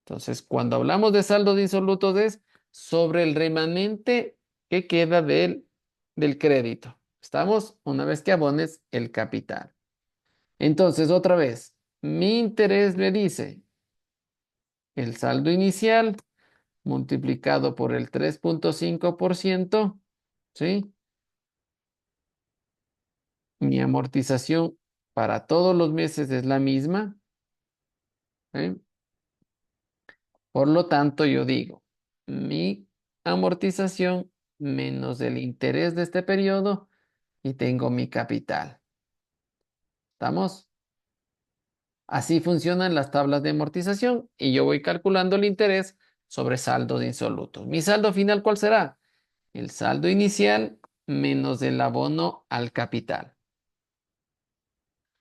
Entonces, cuando hablamos de saldos insolutos es sobre el remanente que queda del crédito. ¿Estamos? Una vez que abones el capital. Entonces, otra vez, mi interés me dice el saldo inicial multiplicado por el 3.5%, ¿sí? Mi amortización para todos los meses es la misma, ¿sí? Por lo tanto, yo digo, mi amortización menos el interés de este periodo y tengo mi capital. ¿Estamos? Así funcionan las tablas de amortización y yo voy calculando el interés sobre saldos insolutos. ¿Mi saldo final cuál será? El saldo inicial menos el abono al capital.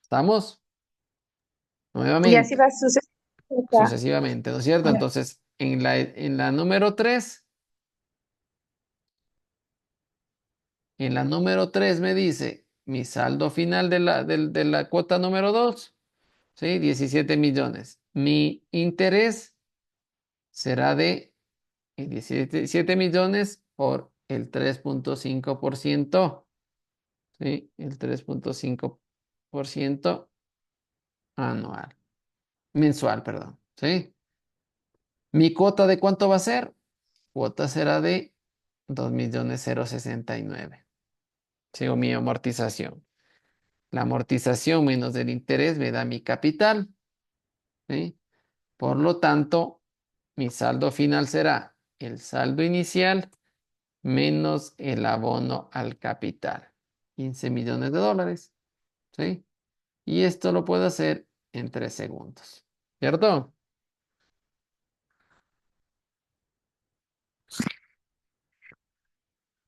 ¿Estamos? Y así Nuevamente, va sucesivamente. sucesivamente, ¿no es cierto? Entonces, en la número 3. En la número 3 me dice mi saldo final de la cuota número 2, ¿sí? 17 millones. Mi interés será de 17 millones por el 3.5%, ¿sí? El 3.5% anual, mensual, perdón, ¿sí? ¿Mi cuota de cuánto va a ser? Cuota será de 2.069.000. Sigo mi amortización. La amortización menos el interés me da mi capital, ¿sí? Por lo tanto, mi saldo final será el saldo inicial menos el abono al capital. 15 millones de dólares, ¿sí? Y esto lo puedo hacer en 3 segundos, ¿cierto?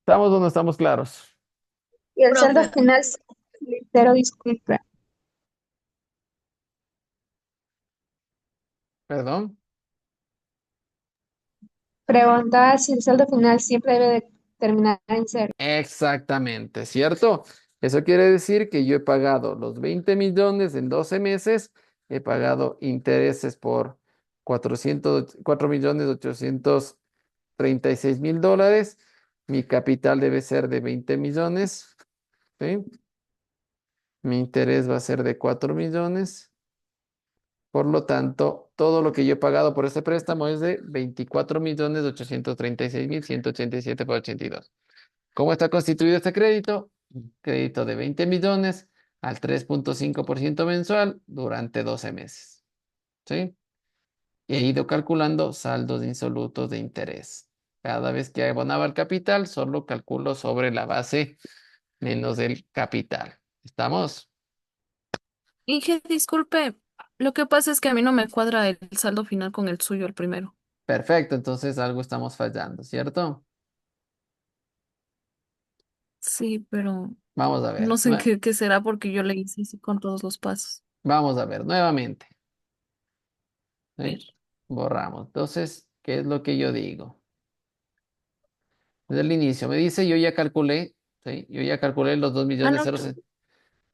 ¿Estamos o no estamos claros? Y el saldo Profe, final, cero, disculpe. ¿Perdón? Preguntaba si el saldo final siempre debe de terminar en cero. Exactamente, ¿cierto? Eso quiere decir que yo he pagado los 20 millones en 12 meses, he pagado intereses por 4 millones 836.000 dólares, mi capital debe ser de 20 millones, ¿sí? Mi interés va a ser de 4 millones, por lo tanto, todo lo que yo he pagado por este préstamo es de 24.836.187,82. ¿Cómo está constituido este crédito? Crédito de 20 millones al 3.5% mensual durante 12 meses. ¿Sí? Y he ido calculando saldos insolutos de interés. Cada vez que abonaba el capital, solo calculo sobre la base menos el capital. ¿Estamos? Inge, disculpe, lo que pasa es que a mí no me cuadra el saldo final con el suyo, el primero. Perfecto, entonces algo estamos fallando, ¿cierto? Sí, pero Vamos a ver. no sé qué será porque yo le hice así con todos los pasos. Vamos a ver nuevamente. A ver. ¿Sí? Borramos. Entonces, ¿qué es lo que yo digo? Desde el inicio me dice, yo ya calculé, ¿sí? Yo ya calculé los 2 Ah, millones no, 0,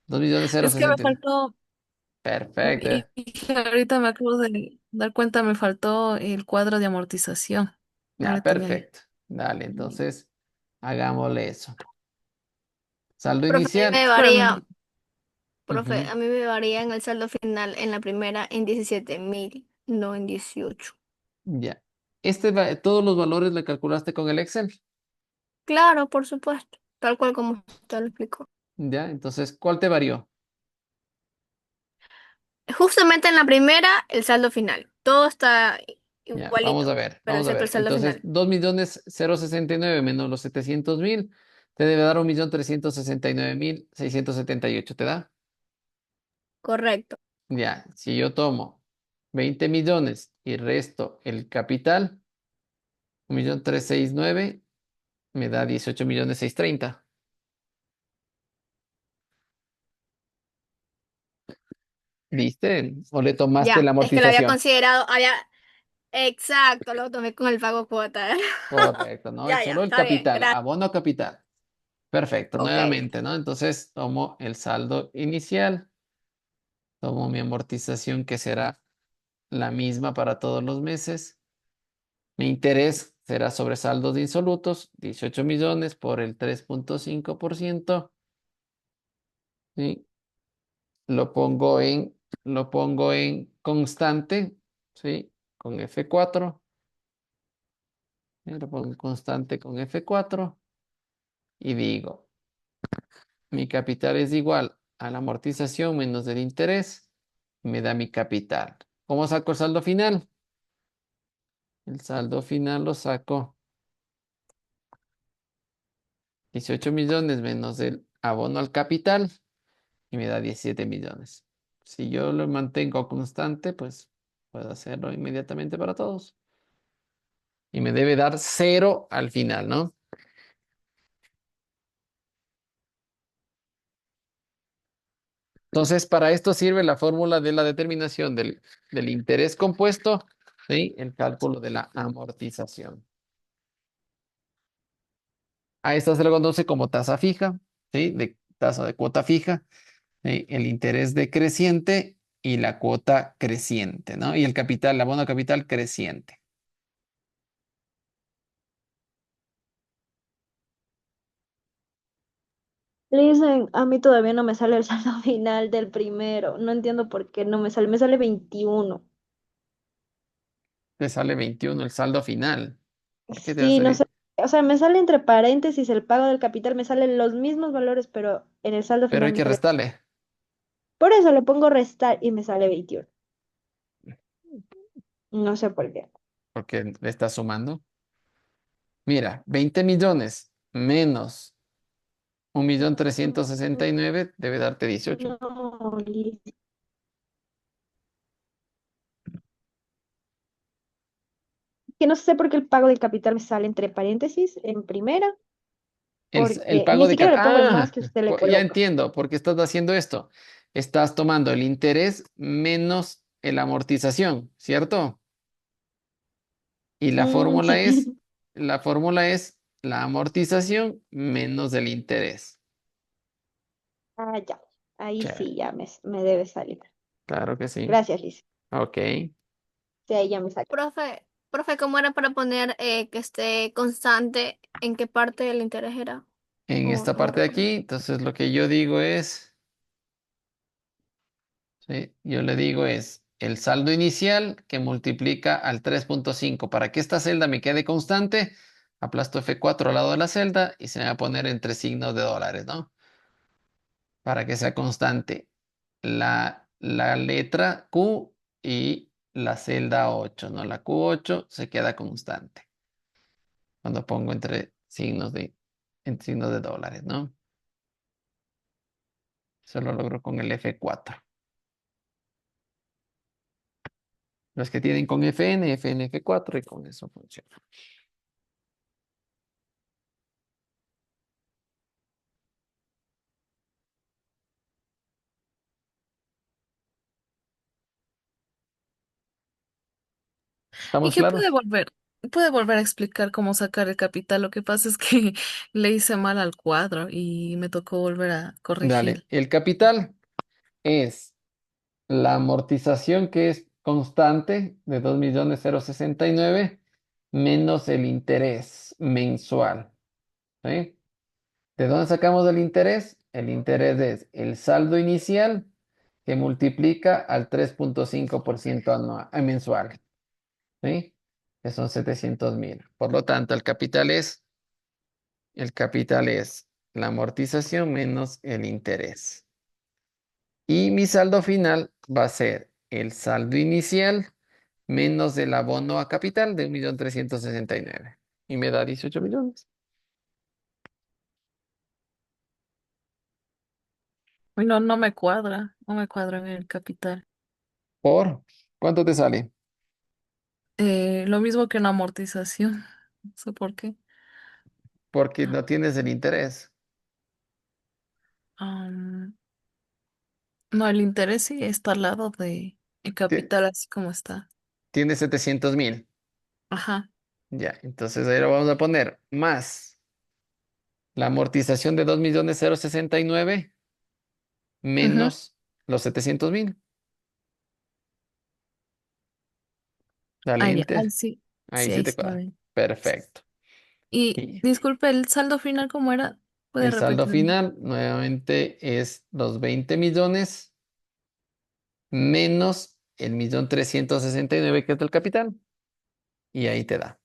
2 millones es que me 069. faltó, Perfecto. y ahorita me acabo de dar cuenta, me faltó el cuadro de amortización. No Ya, le tenía ahí. perfecto. Dale, entonces hagámosle eso. Saldo profe, a mí inicial. me Espérame. varía, profe, Ujú, a mí me varía en el saldo final en la primera en 17.000, no en 18. ya. Todos los valores le calculaste con el Excel. Claro, por supuesto, tal cual como usted lo explicó. Ya, entonces, ¿cuál te varió? Justamente en la primera, el saldo final. Todo está Ya, vamos a igualito, ver, pero vamos a excepto el ver. saldo Entonces, final. 2.069.000 menos los 700.000 te debe dar 1.369.678. ¿Te da? Correcto. Ya, si yo tomo 20 millones y resto el capital, 1.369.000 me da 18.630.000. ¿Viste? ¿O le tomaste la Ya, es que lo había amortización? considerado, exacto, lo tomé con el pago cuota. Correcto, ¿no? Es Ya, solo el está bien, capital, gracias. abono capital. Perfecto, Ok. nuevamente, ¿no? Entonces tomo el saldo inicial, tomo mi amortización que será la misma para todos los meses. Mi interés será sobre saldos de insolutos, 18 millones por el 3.5%. ¿Sí? Lo pongo en constante, ¿sí? Con F4. Lo pongo en constante con F4 y digo, mi capital es igual a la amortización menos el interés, y me da mi capital. ¿Cómo saco el saldo final? El saldo final lo saco 18 millones menos el abono al capital y me da 17 millones. Si yo lo mantengo constante, pues puedo hacerlo inmediatamente para todos. Y me debe dar 0 al final, ¿no? Entonces, para esto sirve la fórmula de la determinación del interés compuesto, ¿sí? El cálculo de la amortización. A esta se le conoce como tasa fija, ¿sí? De tasa de cuota fija, ¿sí? El interés decreciente y la cuota creciente, ¿no? Y el capital, el abono capital creciente. Listen, a mí todavía no me sale el saldo final del primero. No entiendo por qué no me sale 21. Te sale 21 el saldo final. ¿Por qué te va a Sí, no sé. salir? O sea, me sale entre paréntesis el pago del capital, me salen los mismos valores, pero en el saldo Pero hay final me que sale. restarle, Por eso le pongo restar y me sale 21. No sé por qué. porque le estás sumando. Mira, 20 millones menos 1.369.000 debe darte 18. No, Liz. Que no sé por qué el pago del capital me sale entre paréntesis en primera, El porque pago ni de siquiera capital. le pongo el más que usted le Ya coloca. entiendo por qué estás haciendo esto. Estás tomando el interés menos la amortización, ¿cierto? Y la fórmula es, Sí. la fórmula es la amortización menos el interés. Ah, ya. Ahí Chévere. sí, ya me debe salir. Claro que sí. Gracias, Liz. Ok. Sí, ahí ya me sale. Profe, ¿cómo era para poner que esté constante? ¿En qué parte del interés era? En O esta no me parte de recuerdo. aquí, entonces lo que yo digo es, ¿sí? Yo le digo es el saldo inicial que multiplica al 3.5. Para que esta celda me quede constante, aplasto F4 al lado de la celda y se me va a poner entre signos de dólares, ¿no? Para que sea constante la letra Q y la celda 8, ¿no? La Q8 se queda constante cuando pongo entre signos de dólares, ¿no? Eso lo logro con el F4. Los que tienen con FN, FN, F4 y con eso funciona. ¿Y ¿Estamos qué claros? puede volver a explicar cómo sacar el capital? Lo que pasa es que le hice mal al cuadro y me tocó volver a Dale, corregir. el capital es la amortización que es constante de 2.069.000 menos el interés mensual. ¿Sí? ¿De dónde sacamos el interés? El interés es el saldo inicial que multiplica al 3.5% mensual. ¿Sí? Que son 700.000. Por lo tanto, el capital es la amortización menos el interés. Y mi saldo final va a ser el saldo inicial menos el abono a capital de 1.369.000. Y me da 18 millones. Uy, no, no me cuadra. No me cuadra en el capital. ¿Por? ¿Cuánto te sale? Lo mismo que una amortización. No sé por qué. Porque no tienes el interés. Am, no, el interés sí está al lado de el Ti- capital así como está. Tienes 700.000. Ajá. Ya, entonces ahí lo vamos a poner más la amortización de 2.069.000 Ujú. menos los 700.000. Dale Ahí, ya, enter. ahí sí. Ahí Sí, sí ahí te sí. cuadra. Perfecto. Y Y disculpe, el saldo final, ¿cómo era? ¿Puede el saldo repetirlo? final nuevamente es los 20 millones menos el 1.369.000 que es del capital. Y ahí te da.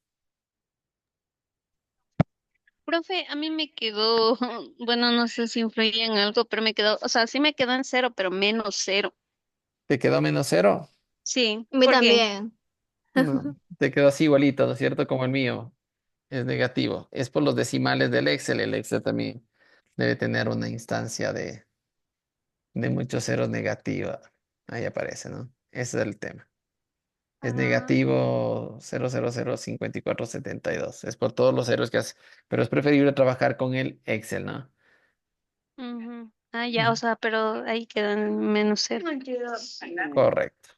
Profe, a mí me quedó, bueno, no sé si influye en algo, pero me quedó, o sea, sí me quedó en cero, pero menos cero. ¿Te quedó menos cero? Sí, A mí ¿por qué? también. No, te quedó así igualito, ¿no es cierto? Como el mío. Es negativo. Es por los decimales del Excel. El Excel también debe tener una instancia de muchos ceros negativa. Ahí aparece, ¿no? Ese es el tema. Es Ah, negativo 0,005472. Es por todos los ceros que hace. Pero es preferible trabajar con el Excel, ¿no? ujú. Ah, ya, o Ujú. sea, pero ahí quedan menos cero. Correcto.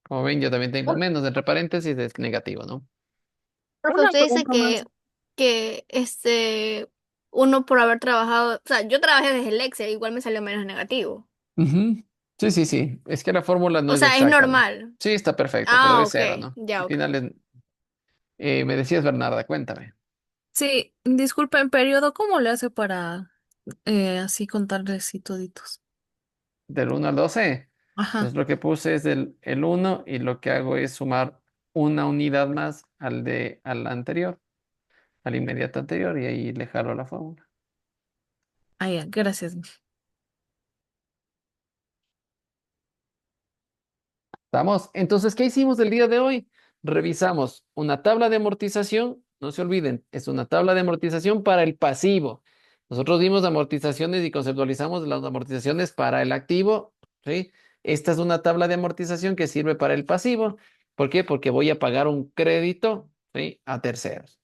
Como ven, yo también tengo menos entre paréntesis, es negativo, ¿no? Profe, Una usted dice pregunta más. que uno por haber trabajado, o sea, yo trabajé desde el Excel, igual me salió menos negativo. Ujú. Sí, sí, sí. Es que la fórmula no O es sea, es exacta, ¿no? normal. Sí, está perfecto, pero Ah, es ok, cero, ¿no? ya, Al ok. final me decías, Bernarda, cuéntame. Sí, disculpe, en periodo, ¿cómo le hace para así contarles y toditos? Del 1 al 12. Entonces Ajá. lo que puse es el 1 y lo que hago es sumar una unidad más al anterior, al inmediato anterior y ahí le jalo la fórmula. Ah, ya, gracias. ¿Estamos? Entonces, ¿qué hicimos el día de hoy? Revisamos una tabla de amortización, no se olviden, es una tabla de amortización para el pasivo. Nosotros dimos amortizaciones y conceptualizamos las amortizaciones para el activo, ¿sí? Esta es una tabla de amortización que sirve para el pasivo. ¿Por qué? Porque voy a pagar un crédito, ¿sí? A terceros.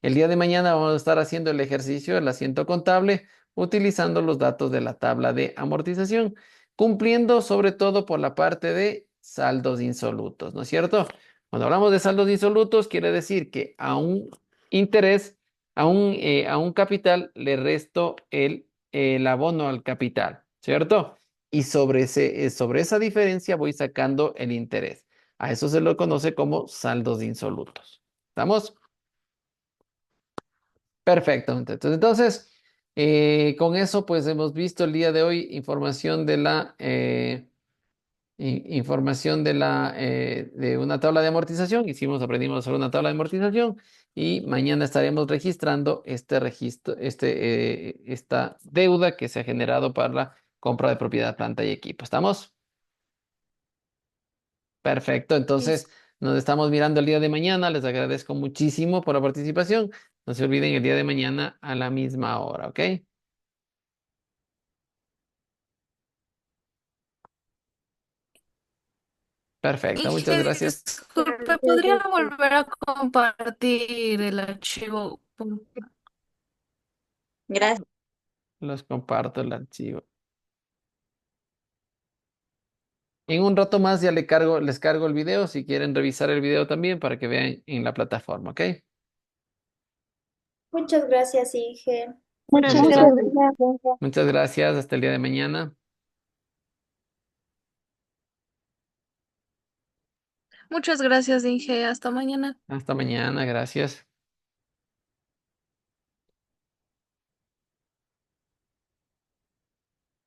El día de mañana vamos a estar haciendo el ejercicio del asiento contable utilizando los datos de la tabla de amortización, cumpliendo sobre todo por la parte de saldos insolutos, ¿no es cierto? Cuando hablamos de saldos insolutos, quiere decir que a un interés, a un capital, le resto el abono al capital, ¿cierto? Y sobre esa diferencia voy sacando el interés. A eso se lo conoce como saldos insolutos. ¿Estamos? Perfecto. Con eso pues hemos visto el día de hoy información de una tabla de amortización. Aprendimos a hacer una tabla de amortización y mañana estaremos registrando esta deuda que se ha generado para la compra de propiedad, planta y equipo. ¿Estamos? Perfecto. Entonces nos estamos mirando el día de mañana. Les agradezco muchísimo por la participación. No se olviden el día de mañana a la misma hora, ¿ok? Perfecto, muchas Inge, gracias. disculpe, ¿podría volver a compartir el archivo? Gracias. Los comparto el archivo. En un rato más ya les cargo el video si quieren revisar el video también para que vean en la plataforma, ¿ok? Muchas gracias, Inge. Muchas Muchas, gracias. muchas gracias. Hasta el día de mañana. Muchas gracias, Inge. Hasta mañana. Hasta mañana, gracias.